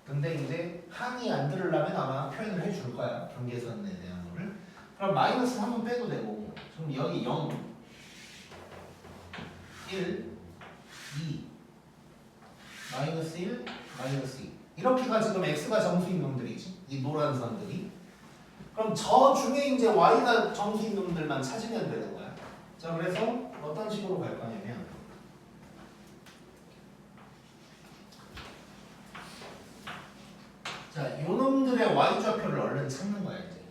근데 이제 항이 안 들으려면 아마 표현을 해줄 거야. 경계선에 대한 거를. 그럼 마이너스 3은 빼도 되고 그럼 여기 0, 1, 2, 마이너스 1, 마이너스 2 이렇게가 지금 x가 정수인 놈들이지. 이 노란 선들이. 그럼 저 중에 이제 y가 정수인 놈들만 찾으면 되는 거야. 자, 그래서 어떤 식으로 갈 거냐면 자, 요 놈들의 y좌표를 얼른 찾는 거야, 이제.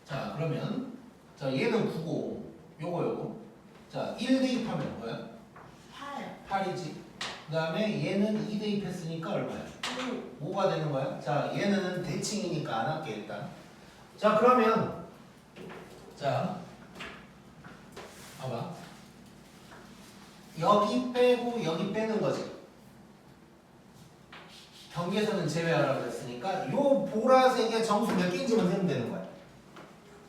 자, 그러면 자, 얘는 9고 요거 자, 1 대입하면 뭐야? 8. 8이지. 그 다음에 얘는 2 대입했으니까 얼마야? 5가 되는 거야. 자, 얘는 대칭이니까 안 할게 일단. 자, 그러면 자, 봐봐. 여기 빼고 여기 빼는 거지. 경계선은 제외하라고 했으니까 요 보라색의 정수 몇 개인지만 세면 되는 거야.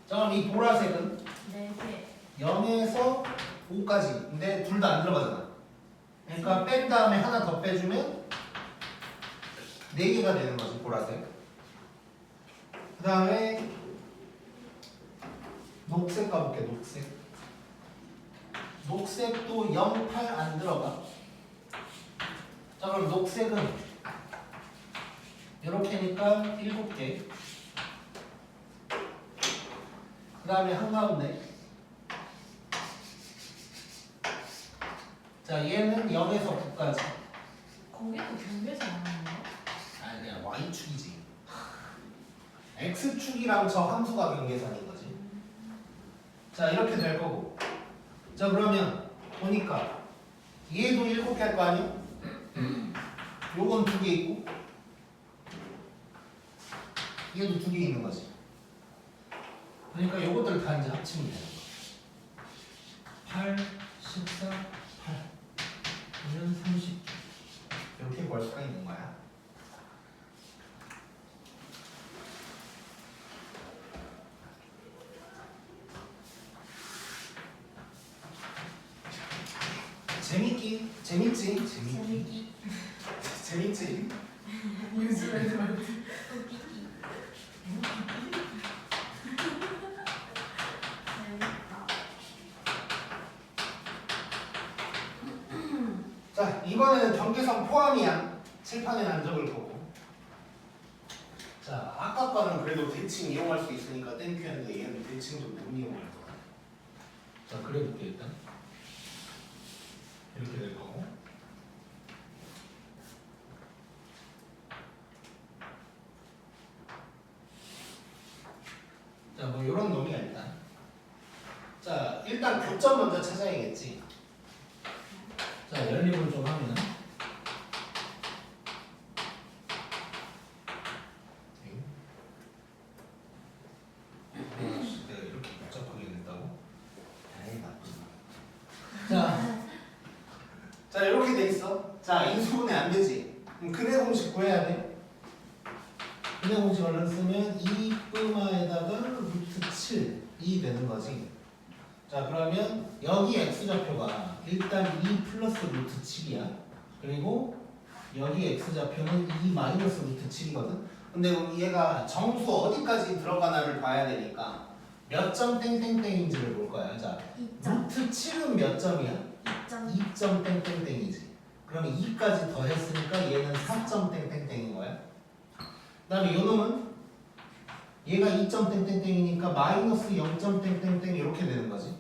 자, 그럼 이 보라색은 4개. 0에서 5까지. 근데 둘 다 안 들어가잖아. 그러니까 뺀 다음에 하나 더 빼주면 4개가 되는 거지, 보라색. 그 다음에 녹색 가볼게, 녹색. 녹색도 0, 8 안 들어가. 자, 그럼 녹색은 이렇게니까 7개. 그 다음에 한가운데. 자, 얘는 0에서 9까지. 거기도 경계선 안 하는 거야? 아니, 그냥 y축이지. x축이랑 저 함수가 경계선인 거지. 자, 이렇게 될 거고. 자, 그러면 보니까 얘도 7개 할 거 아니야? 요건 2개 있고 얘도 2개 있는 거지. 그러니까 요것들 다 이제 합치면 되는 거야. 8, 14, 8 그러면 30 이렇게 볼 수가 있는 거야. 재밌지? 재밌지? 뉴스에서 재밌다. 자, 이번에는 경계선 포함이야. 칠판에 난 적을 보고. 자, 아까 거는 그래도 대칭 이용할 수 있으니까 땡큐였는데 얘는 대칭 좀 못 이용할 거야. 자, 그래볼게 일단. 이렇게 될 거고. 자, 뭐 이런 놈이야 일단. 자, 일단 교점 먼저 찾아야겠지. 자, 연립을 좀 하면 내가 이렇게 복잡하게 냈다고? 에이, 나쁘다. 자, 이렇게 돼 있어. 자, 인수분해 안 되지. 그럼 근해 공식 구해야 돼. 근해 공식 얼른 쓰면 2뿔마에다가 루트 7이 되는 거지. 자, 그러면 여기 x좌표가 일단 2 플러스 루트 7이야. 그리고 여기 x좌표는 2 마이너스 루트 7이거든. 근데 얘가 정수 어디까지 들어가나를 봐야 되니까 몇 점 땡땡땡인지를 볼 거야. 자, 2점. 루트 7은 몇 점이야? 2점. 2점 땡땡땡이지. 그러면 2까지 더했으니까 얘는 4점 땡땡땡인 거야. 그 다음에 요 놈은 얘가 2점 땡땡땡이니까 마이너스 0점 땡땡땡 이렇게 되는 거지.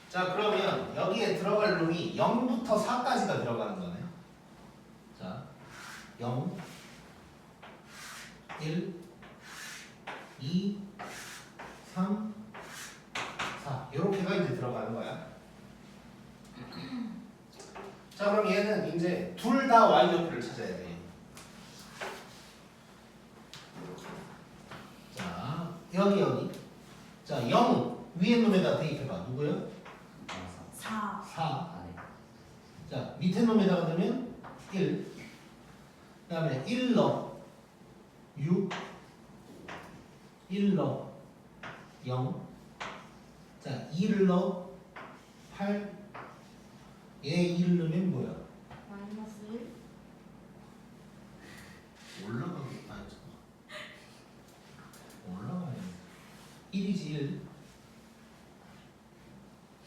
자, 그러면 여기에 들어갈 놈이 0부터 4까지가 들어가는 거네. 자, 0, 1, 2, 3, 4 이렇게가 이제 들어가는 거야. 자, 그럼 얘는 이제 둘 다 y좌표를 찾아야 돼. 자, 여기. 자, 0 위에 놈에다 대입해봐. 누구요? 4. 4. 안에 자, 밑에 놈에다가 넣으면 1. 다음에 1 넣어 6 1 넣어 0 자 2를 넣어 8 얘 2를 넣으면 뭐야? 마이너스 1. 올라가겠다. 올라가야 돼. 1이지 1.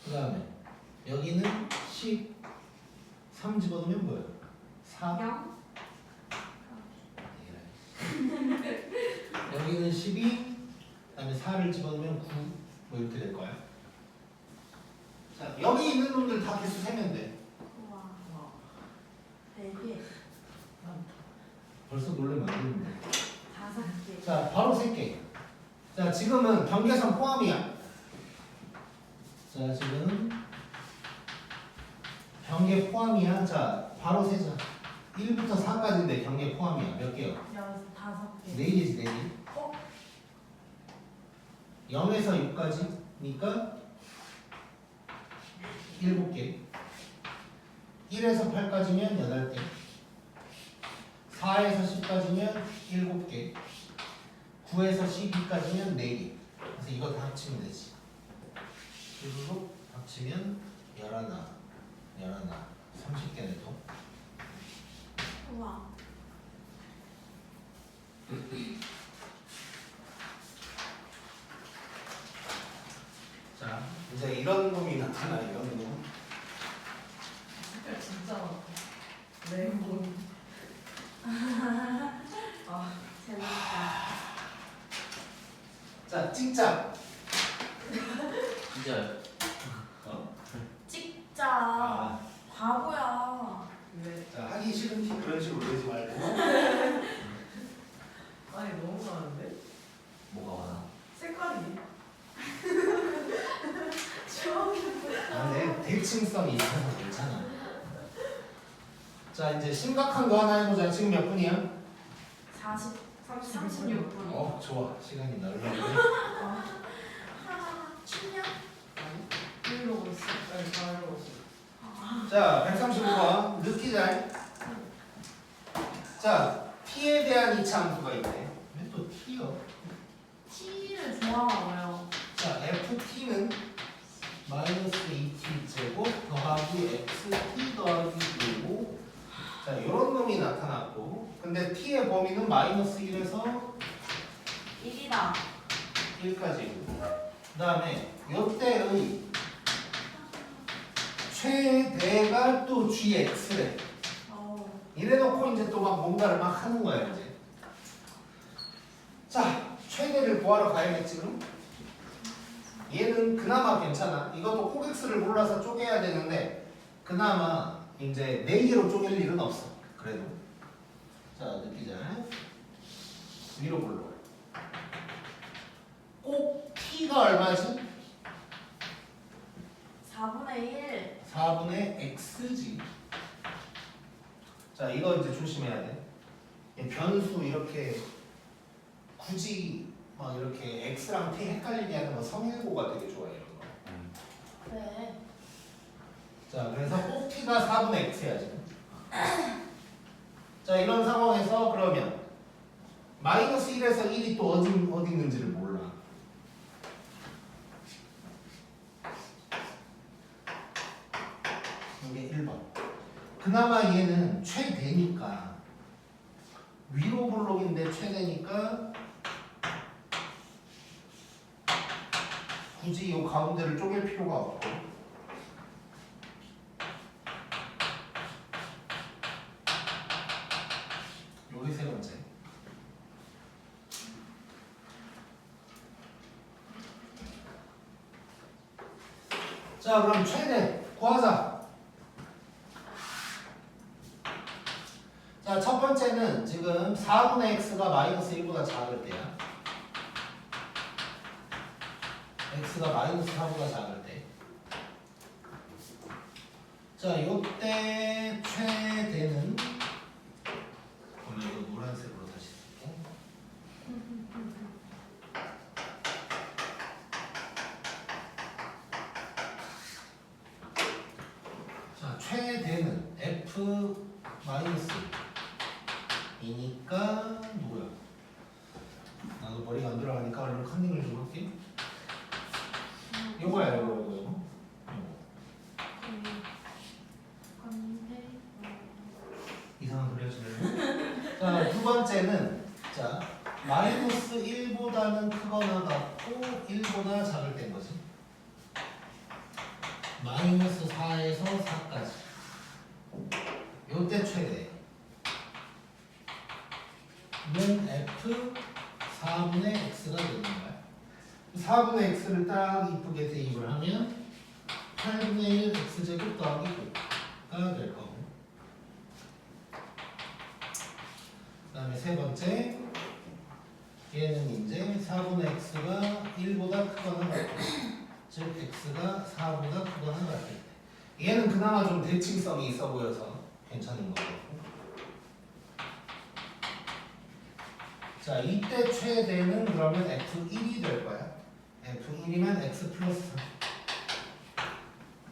그 다음에 여기는 10. 3 집어넣으면 뭐야? 4. 0. 여기는 12. 그 다음에 4를 집어넣으면 9. 뭐 이렇게 될 거야. 자, 여기 있는 놈들 다 개수 세면 돼. 우와. 4개. 벌써 놀래면 안 되는데. 5개. 자, 바로 셀게. 자, 지금은 경계선 포함이야. 자, 지금 경계 포함이야. 자, 바로 세자. 1부터 4까지인데 경계 포함이야. 몇 개요? 5개. 4개지, 4개. 0에서 6까지니까 7개. 1에서 8까지면 8개. 4에서 10까지면 7개. 9에서 12까지면 4개. 그래서 이거 다 합치면 되지. 그리고 합치면 11, 30개네 또. 우와. 자, 이제 이런 놈이 나타나, 이런 놈. 색깔 진짜 많다. 레몬. 아, 재밌다. 자, 찍자. 진짜요? 어? 찍자. 아. 바보야. 왜? 자, 하기 싫은 티 그런 식으로 내지 말고. 아니, 너무 많은데? 뭐가 많아? 색깔이. 근데 대칭성이 있어서 괜찮아. 자, 이제 심각한 거 하나 해보자. 지금 몇 분이야? 36분. 좋아. 시간이 널널해. 춘향? 아니, 이러고 있어. 아니, 다 이러고 있어. 자, 135번. 느끼자. 자, t에 대한 이차함수가 있네. 왜 또 t요? T를 좋아하고요. 자, ft는 마이너스 2t 제곱 더하기 xt 더하기 2고 자, 요런 놈이 나타났고 근데 t의 범위는 마이너스 1에서 1이다. 1까지고 그 다음에 요때의 최대가 또 gx래. 이래놓고 이제 또 막 뭔가를 막 하는 거야 이제. 자, 최대를 구하러 가야겠지 그럼? 얘는 그나마 괜찮아. 이것도 코엑스를 몰라서 쪼개야 되는데 그나마 이제 4개로 쪼갤 일은 없어. 그래도 자, 느끼자. 위로 불러. 꼭 t가 얼마지? 4분의 1. 4분의 x지. 자, 이거 이제 조심해야 돼. 변수 이렇게 굳이 막 이렇게 x랑 t 헷갈리게 하는 거 성일고가 되게 좋아해 이런 거. 네. 자, 그래서 꼭 t가 4분의 x야 지금. 자, 이런 상황에서 그러면 마이너스 1에서 1이 또 어디 있는지를 몰라. 이게 1번. 그나마 얘는 최대니까 위로 볼록인데 최대니까 굳이 이 가운데를 쪼갤 필요가 없고 요게 세 번째. 자, 그럼 최대 구하자. 자, 첫 번째는 지금 4분의 x가 마이너스 1보다 작을 때야. x가 마이너스 4보다 작을 때. 자, 요때 최대는 그러면 이거 노란색으로 다시 쓸게. 자, 최대는 f 마이너스 2 이거를 컨닝을 좀 할게. 요거야 요거. 건데 이상한 소리 하시네요. 자, 두 번째는 자 마이너스 1보다는 크거나 같고 1보다 작을 땐 거지. 마이너스 4에서 4까지. 요때 최대. 는 F 4분의 X가 되는 거야. 4분의 X를 딱 이쁘게 대입을 하면 8분의 1 X제곱 더하기 9가 될 거고. 그 다음에 세 번째 얘는 이제 4분의 X가 1보다 크거나 같고 즉 X가 4보다 크거나 같을 때 얘는 그나마 좀 대칭성이 있어 보여서 괜찮은 거고. 자, 이때 최대는 그러면 F1이 될 거야. F1이면 X 플러스 3.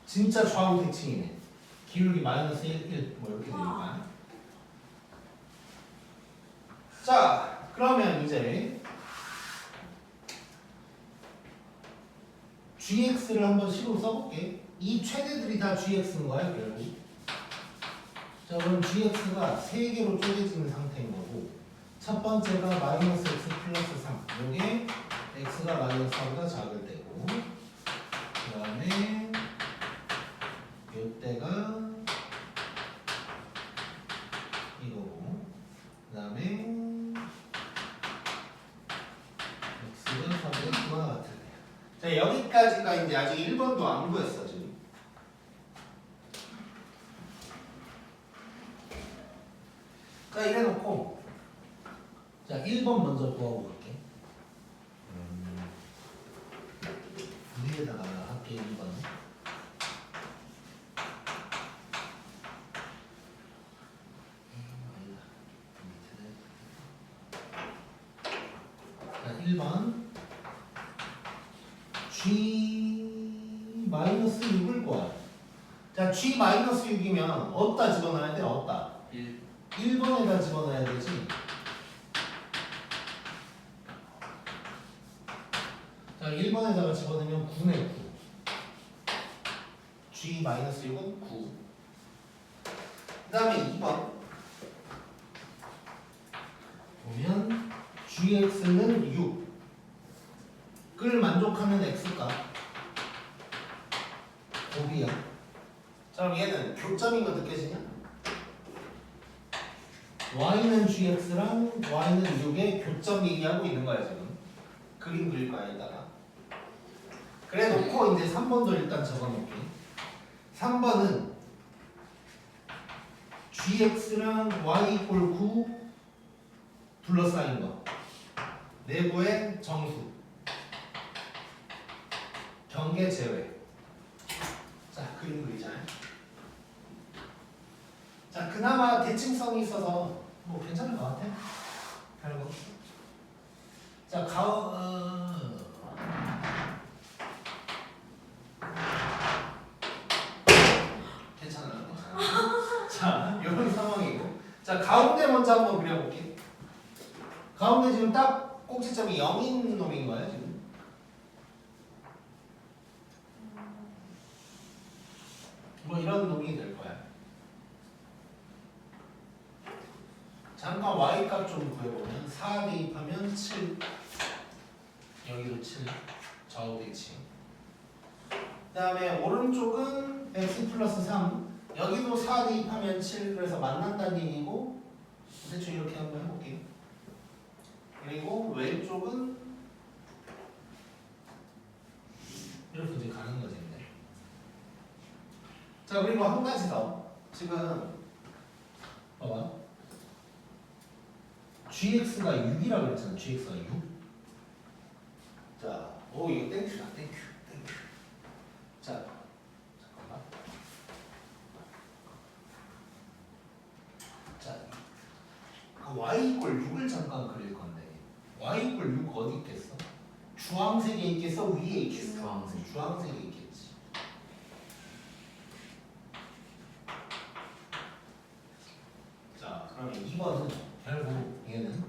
진짜 좌우 대칭이네. 기울기 마이너스 1, 뭐 이렇게 되는 거야. 자, 그러면 이제 gx를 한번 식으로 써볼게. 이 최대들이 다 gx인 거야, 결국. 자, 그럼 gx가 3개로 쪼개지는 상태인 거고 첫 번째가 마이너스 x 플러스 3. 요게 x가 마이너스 4보다 작을 때고 그 다음에 요때가 이거고 그 다음에 x가 4보다 크거나 같을 때. 자, 여기까지가 이제 아직 1번도 안 구했어 지금. 자, 이래놓고 자, 1번 먼저 구해볼게. 위에다가 할게. 1번. 자, 1번 G-6을 구하. 자, G-6이면 어디다 집어넣어야 돼? 어디다? 1번에다 집어넣어야 되지. 자, 1번에다가 집어넣으면 9네, 9. G-6은 9. 그 다음에 2번. 보면 GX는 6을 만족하는 X값. 곱이야. 자, 그럼 얘는 교점인 거 느껴지냐? Y는 GX랑 Y는 6의 교점 얘기하고 있는 거야, 지금. 그림 그릴 거야, 이따가. 그래 놓고 이제 3번도 일단 적어놓게. 3번은 GX랑 Y 이꼴 9 둘러싸인 거. 내부의 정수. 경계 제외. 자, 그림 그리자. 자, 그나마 대칭성이 있어서 뭐 괜찮은 것 같아. 결국. 자, 괜찮아. 자, 이런 상황이고. 자, 가운데 먼저 한번 그려볼게. 가운데 지금 딱 꼭지점이 0인 놈인 거야, 지금. 뭐 이런 놈이 될 거야. 잠깐 y값 좀 구해보면 4 대입하면 7. 여기도 7. 좌우 대칭. 그 다음에 오른쪽은 x 플러스 3. 여기도 4 대입하면 7. 그래서 만난다는 얘기고 대충 이렇게 한번 해볼게요. 그리고 왼쪽은 이렇게 이제 가는 거지. 이제. 자, 그리고 한 가지 더. 지금 봐봐. GX가 6이라고 그랬잖아. GX가 6. 자, 오, 이거 땡큐다. 땡큐. 자, 잠깐만. 자, y 이꼴 6을 잠깐 그릴 건데 y 이꼴 6 어디 있겠어? 주황색에 있겠어? 위에 있겠어? 주황색에 있겠지. 자, 그러면 2번은 결국 얘는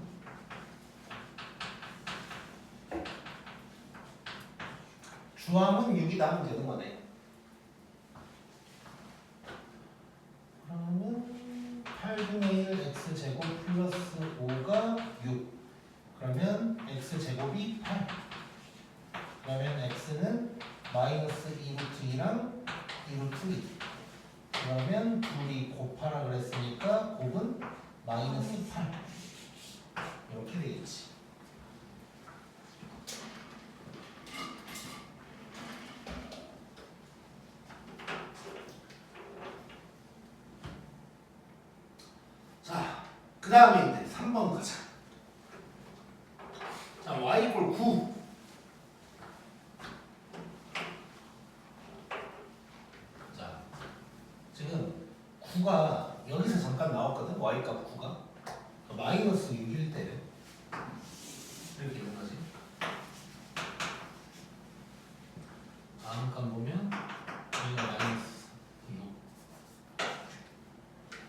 주함은 6이다 하면 되는 거네. 그러면 8분의 1 x제곱 플러스 5가 6. 그러면 x제곱이 8. 그러면 x는 마이너스 2루트 2랑 2루트 2. 그러면 둘이 곱하라 그랬으니까 곱은 마이너스 8. 이렇게 되겠지. 자, 그 다음에 이제 3번 가자. 자, y 이퀄 9. 자, 지금 9가 여기서 잠깐 나왔거든. y 값 9가 마이너스 6일 때 이렇게 되는 거지. 다음 칸 보면 여기가 마이너스 6.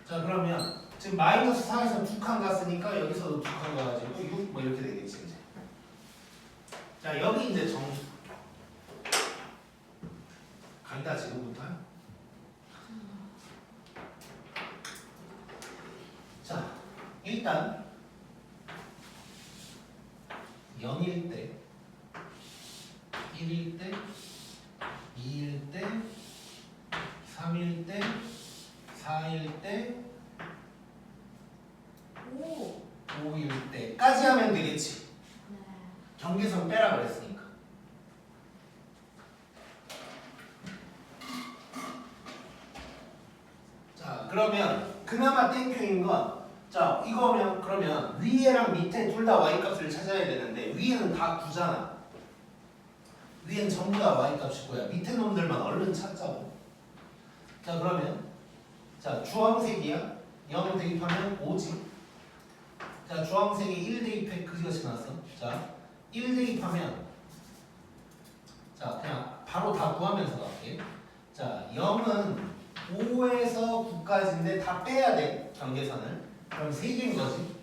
자, 그러면 지금 마이너스 4에서 2칸 갔으니까 여기서도 2칸 가가지고 6 뭐 이렇게 되겠지 이제. 자, 여기 이제 정수 간다 지금부터. 자, 일단 0일 때, 1일 때, 2일 때, 3일 때, 4일 때, 5일 때까지 하면 되겠지. 네. 경계선 빼라 그랬으니까. 자, 그러면 그나마 땡큐인 건, 자, 이거면 그러면 위에랑 밑에 둘 다 y값을 찾아야 되는데 위에는 다 9잖아. 위에는 전부 다 y값이고요. 밑에 놈들만 얼른 찾자고. 자, 그러면 자, 주황색이야. 0 대입하면 5지. 자, 주황색에 1 대입해 그지같이 나왔어. 자, 1 대입하면, 자, 그냥 바로 다 구하면서 갈게. 자, 0은 5에서 9까지인데 다 빼야 돼, 경계선을. 그럼 3개인 거지.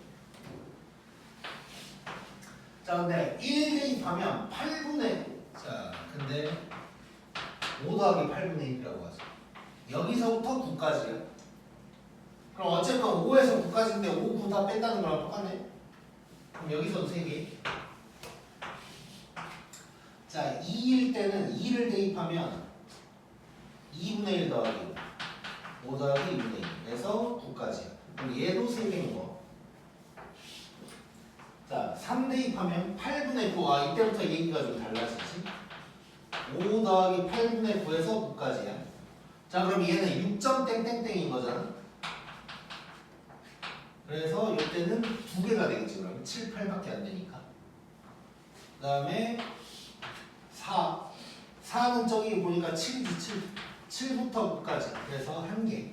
자, 근데 1 대입하면 8분의, 자, 근데 5 더하기 8분의 1이라고 하죠. 여기서부터 9까지야. 그럼 어쨌건 5에서 9까지인데 5, 9 다 뺀다는 거랑 똑같네. 그럼 여기서도 3개. 자, 2일 때는 2를 대입하면 2분의 1 더하기 5 더하기 2분의 1 그래서 9까지. 그럼 얘도 3개인 거. 자, 3 대입하면 8분의 9. 아, 이때부터 얘기가 좀 달라지지. 5 더하기 8분의 9에서 9까지야. 자, 그럼 얘는 6점 땡땡땡인 거잖아. 그래서 이때는 2개가 되겠지. 그러면 7, 8밖에 안 되니까. 그 다음에 4. 4는 저기 보니까 7이지. 7부터 9까지. 그래서 1개.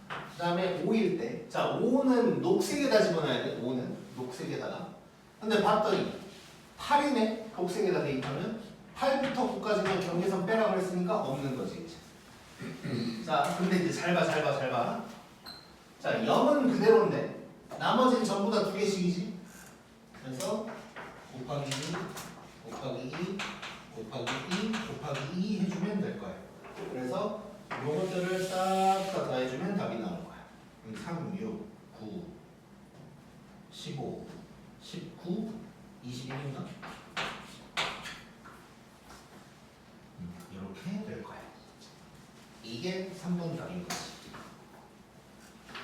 그 다음에 5일 때. 자, 5는 녹색에다 집어넣어야 돼. 5는 녹색에다가. 근데 봤더니 8이네. 녹색에다 대입하면 8부터 9까지는 경계선 빼라 그랬으니까 없는 거지. 자, 근데 이제 잘 봐. 자, 0은 그대로인데 나머지는 전부 다 2개씩이지. 그래서 곱하기 2, 곱하기 2, 곱하기 2, 곱하기 2 해주면 될 거야. 그래서 요것들을 싹 다 더해주면 답이 나올 거야. 3, 6, 9, 15, 19, 21인가? 이렇게 될 거야. 이게 3번 답인 거지.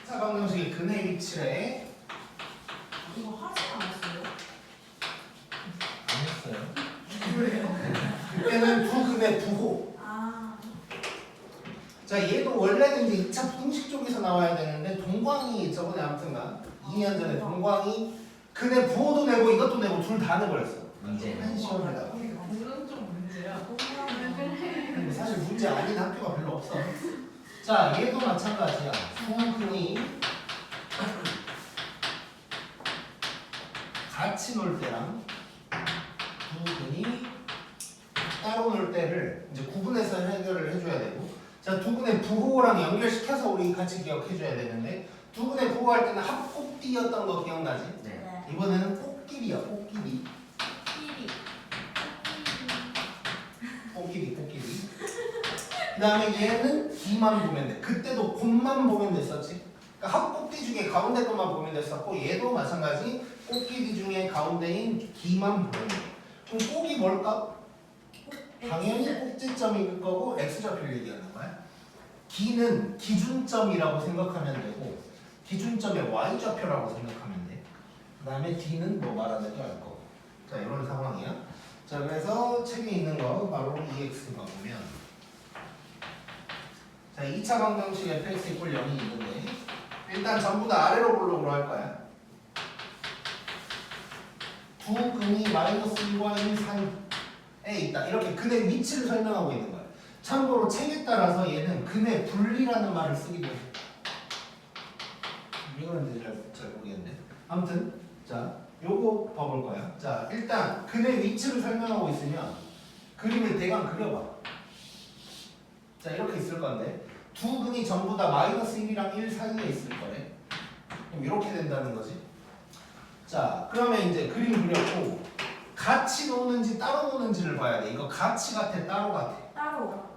사방정식의 근해 위치래. 이거 하지 않았어요? 안 했어요. 왜요? 그때는 부근의 부호. 아, 자, 얘도 원래는 이제 2차 부등식 쪽에서 나와야 되는데 동광이 저번에 아무튼가 2년 전에 동광이 근해 부호도 내고 이것도 내고 둘 다 내버렸어. 문제는 한 시험에다가. 그러니까 공론 좀 문제야. 그래. 사실 문제 아닌 학교가 별로 없어. 자, 얘도 마찬가지야. 부근이 같이 놀 때랑 부근이 따로 놀 때를 이제 구분해서 해결을 해줘야 되고, 자, 두 분의 부호랑 연결시켜서 우리 같이 기억해줘야 되는데, 두 분의 부호할 때는 합곡띠였던 거 기억나지? 네. 네. 이번에는 꽃길이야, 꽃길이. 그 다음에 얘는 D만 보면 돼. 그때도 곱만 보면 됐었지. 그러니까 합꼭지 중에 가운데 것만 보면 됐었고 얘도 마찬가지 꼭지기 중에 가운데인 D만 보면 돼. 그럼 꼭이 뭘까? 당연히 꼭지점일 거고 X좌표를 얘기하는 거야. D는 기준점이라고 생각하면 되고 기준점의 Y좌표라고 생각하면 돼. 그 다음에 D는 뭐 말하는지 알 거고. 자 이런 상황이야. 자 그래서 책에 있는 거 바로 EX가 보면 자 2차 방정식 fx 이꼴 0이 있는데 일단 전부 다 아래로 볼록으로 할 거야. 두 근이 마이너스 1과 1 사이에 있다. 이렇게 근의 위치를 설명하고 있는 거야. 참고로 책에 따라서 얘는 근의 분리라는 말을 쓰기도 해. 이거는 잘 모르겠네. 아무튼 자 요거 봐볼 거야. 자 일단 근의 위치를 설명하고 있으면 그림을 대강 그려봐. 자 이렇게 있을 건데 두 근이 전부 다 마이너스 1이랑 1 사이에 있을 거래. 그럼 이렇게 된다는 거지. 자 그러면 이제 그림 그렸고 같이 노는지 따로 노는지를 봐야 돼. 이거 같이 같아 따로 같아? 따로.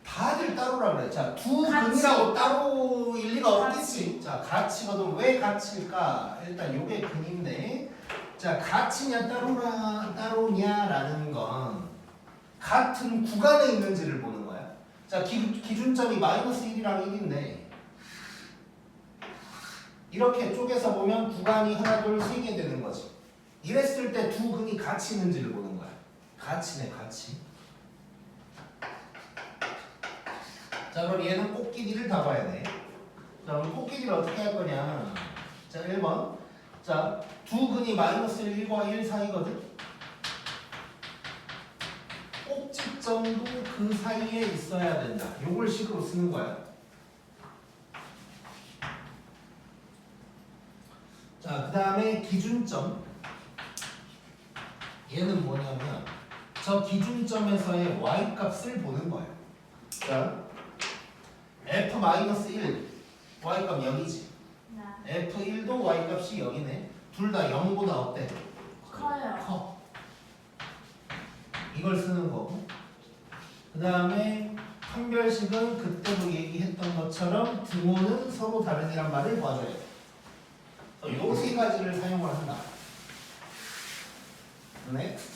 다들 따로라 그래. 자 두 같이. 근이라고 따로 일리가 같이. 없겠지. 자 같이거든. 왜 같이일까? 일단 요게 근인데 자 같이냐 따로냐라는 건 같은 구간에 있는지를 보는 거야. 자 기준점이 마이너스 1이랑 1인데 이렇게 쪼개서 보면 구간이 하나 둘 세 개 되는 거지. 이랬을 때 두 근이 같이 있는지를 보는 거야. 같이네 같이. 자 그럼 얘는 꼭지기를 다 봐야 돼. 자 그럼 꼭지기를 어떻게 할 거냐. 자 1번 자 두 근이 마이너스 1과 1 사이거든. 꼭지점도 그 사이에 있어야 된다. 요걸 식으로 쓰는 거야. 자 그 다음에 기준점 얘는 뭐냐면 저 기준점에서의 y-값을 보는 거예요. 자 f-1 y-값 0이지. 네. f1도 y-값이 0이네. 둘 다 0보다 어때? 커요. 커. 이걸 쓰는 거고. 그 다음에 판별식은 그때도 얘기했던 것처럼 등호는 서로 다르니란 말을 봐줘야 돼. 요 세 가지를 사용을 한다. Next.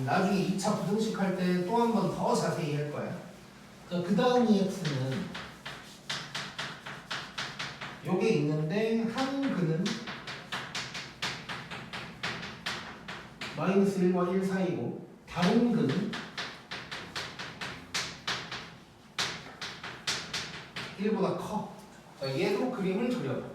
나중에 2차 부등식 할 때 또 한 번 더 자세히 할 거야. 그 다음 EX는 요게 있는데 한 근은 마이너스 1과 1 사이고 다른 근은 1보다 커. 자, 얘도 그림을 그려봐.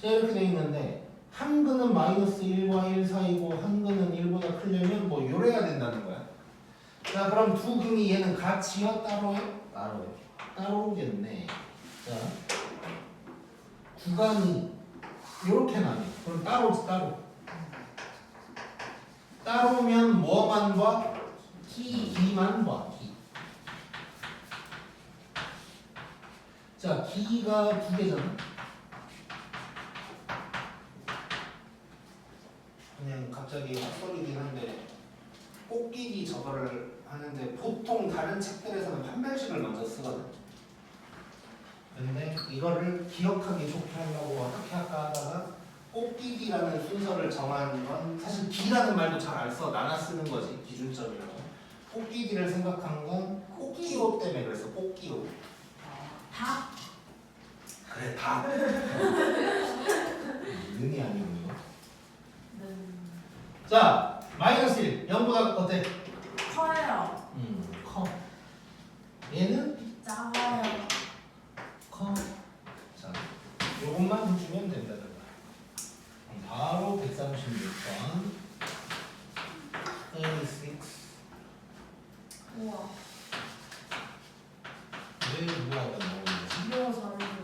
자 이렇게 돼 있는데 한 근은 마이너스 1과 1 사이고 한 근은 1보다 크려면 뭐 요래야 된다는 거야. 자 그럼 두 근이 얘는 같이요? 따로요? 따로요. 따로겠네. 자 구간이 요렇게 나뉘어. 그럼 따로 따로면 뭐만 봐? 기만 봐. 기. 자 기가 두 개잖아. 그냥 갑자기 헛소리긴 한데 꼭기기 저거를 하는데 보통 다른 책들에서는 판별식을 먼저 쓰거든. 근데 이거를 기억하기 좋게 하려고 어떻게 할까 하다가 꼭기기라는 순서를 정하는 건 사실 기라는 말도 잘 안 써. 나눠 쓰는 거지. 기준점이라고. 꼭기기를 생각한 건 꼭기호 때문에 그래서 꼭기호. 다. 그래 다. 는이 아니고 이거. 자 마이너스 1 0보다 어때? 커요. 커. 얘는 작아요. 커. 자 요것만 해주면 된다는 거야. 바로 136번 36. 우와. 왜 우아가 나오는 거지? 이거 잘해요.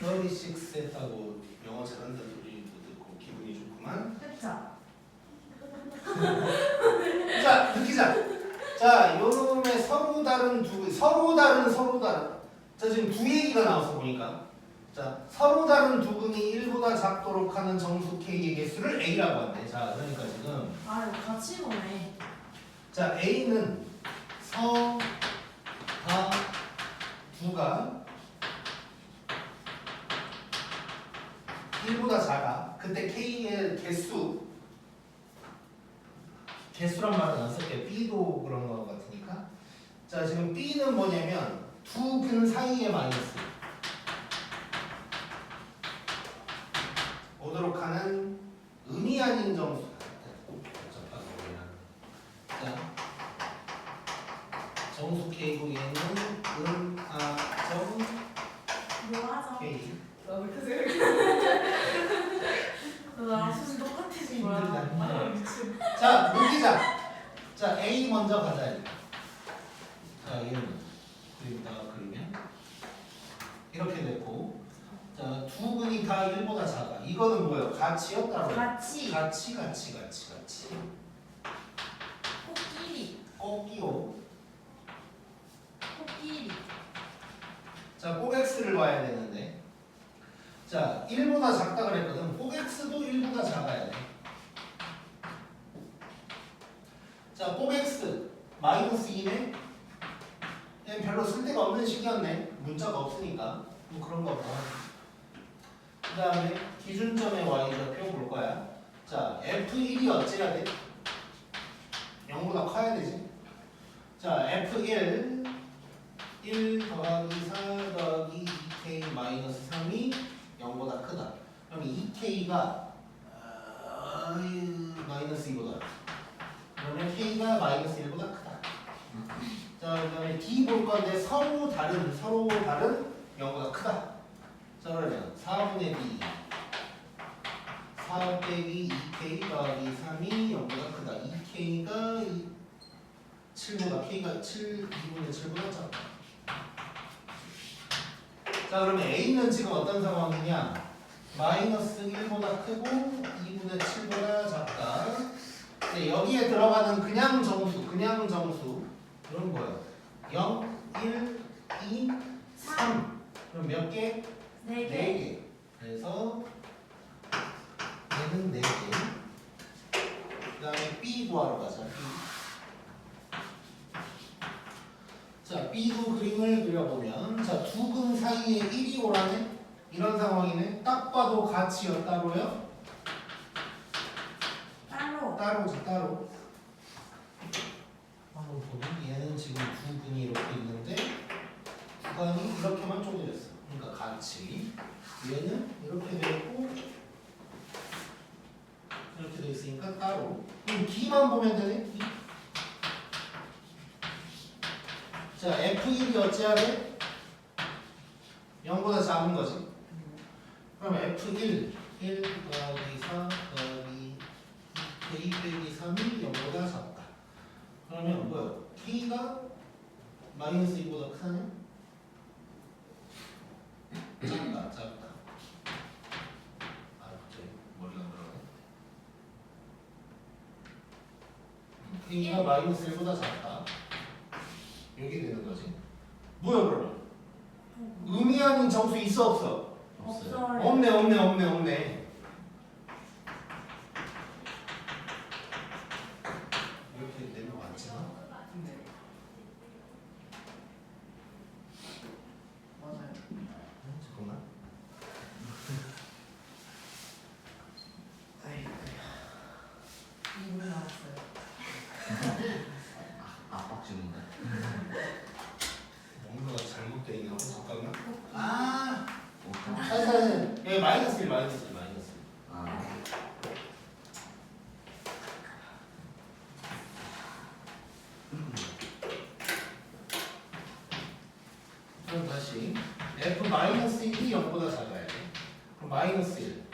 36 했다고 영어 잘한다는 소리도 듣고 기분이 좋구만. 그쵸? 자 느끼자. 자 요놈의 서로 다른. 자 지금 두 얘기가 나와서 보니까 자, 서로 다른 두 근이 1보다 작도록 하는 정수 K의 개수를 A라고 한대. 자, 그러니까 지금 아 이거 같이 보네. 자, A는 서, 다, 두가 1보다 작아. 그때 K의 개수란 말은 안 쓸게. B도 그런 거 같으니까. 자, 지금 B는 뭐냐면 두 근 사이의 마이너스 오도록 하는 음이 아닌 정수. 자, 정수 K고 얘는 정 뭐하죠? K. 나도 그 생각이 나랑 수준 똑같으신 거야. 힘들다. 아 미친. 자, 무기자. 자, A 먼저 가자. 자, 얘는 그림다가 그리면 이렇게 됐고, 자, 두 근이 다 1보다 작아. 이거는 뭐예요? 가치였다고. 같이 가치. 코끼리 꼭이요. 코끼리 자, 꼭 X를 봐야 되는데, 자, 1보다 작다 그랬거든. 꼭 X도 1보다 작아야 돼. 자, 꼭 X 마이너스 2네. 얘는 별로 쓸데가 없는 식이었네. 문자가 없으니까. 뭐 그런 거 봐. 그 다음에 기준점의 y좌표 볼 거야. 자, F1이 어째야 돼? 0보다 커야 되지. 자, F1 1 더하기 4 더하기 2k 마이너스 3이 0보다 크다. 그럼 2k가 마이너스 2보다 그러면 k가 마이너스 1보다 크다. 자, 그 다음에 D 볼 건데 서로 다른 0보다 크다. 자, 그러면 4분의 D 4 빼기 2k 더하기 3이 0보다 크다. 2k가 7보다 k가 2분의 7보다 작다. 자, 그러면 A는 지금 어떤 상황이냐? 마이너스 1보다 크고 2분의 7보다 작다. 네, 여기에 들어가는 그냥 정수 그런 거예요. 0, 1, 2, 3. 그럼 몇 개? 4개 4개. 그래서 얘는 4개. 그 다음에 B 구하러 가자. B. 자, B도 그림을 그려보면, 자, 두 근 사이에 1이 오라네? 이런 상황이네. 딱 봐도 가치였다로요? 따로 따로. 한번 보면 얘는 지금 두 근이 이렇게 있는데, 구간이 이렇게만 쪼개졌어. 그러니까 가치. 얘는 이렇게 되어 있고, 이렇게 되어 있으니까 따로. 그럼 D만 보면 되네? D. 자, F1이 어찌해야 돼? 0보다 작은 거지. 그럼 F1 1 더하기 4 더하기 2 빼기 3이 0보다 작다. 그러면 뭐야? K가 마이너스 2보다 크다냐? 작다. 아, 갑자기 머리가 안 들어가네. K가 마이너스 1보다 작다. 여기 되는 거지. 뭐야 그러면? 의미 아닌 정수 있어 없어? 없어요. 없네. 이렇게 되면 맞지? 네. 맞아요. 잠깐만. 아이고. 2분 남았어요. 압박 중인가? 뭔가가 잘못되어 있나? 잠깐만. 아, 오케이. 사실은 여기 마이너스 1. 아, 그럼 다시 F 마이너스 1이 0보다 작아야 돼. 그럼 마이너스 1.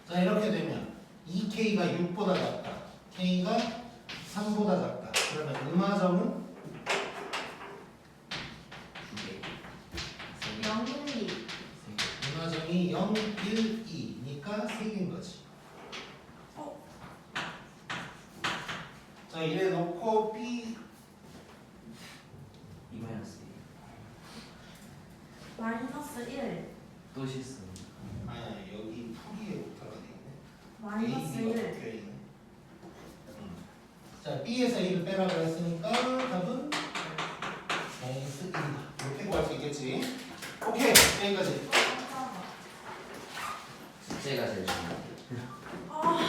자, 이렇게 되면 2K가 6보다 작다. K가 3보다 작다. 그러면 음화점은 2개, 0, 2 3개, 음화점이 0, 1, 2니까 3개인 거지. 자, 이래 놓고 B 2 마이너스 1. 마이너스 1 또 실수. 아니야 여기 풀이에 오타가 돼 있네. 마이너스 A, B가 1 바뀌어 있네. 자 B에서 A를 빼라고 했으니까 답은 마이너스 1이다. 이렇게 구할 수 있겠지. 오케이 여기까지. 깜짝아. 숫자가 제일 중요해. 아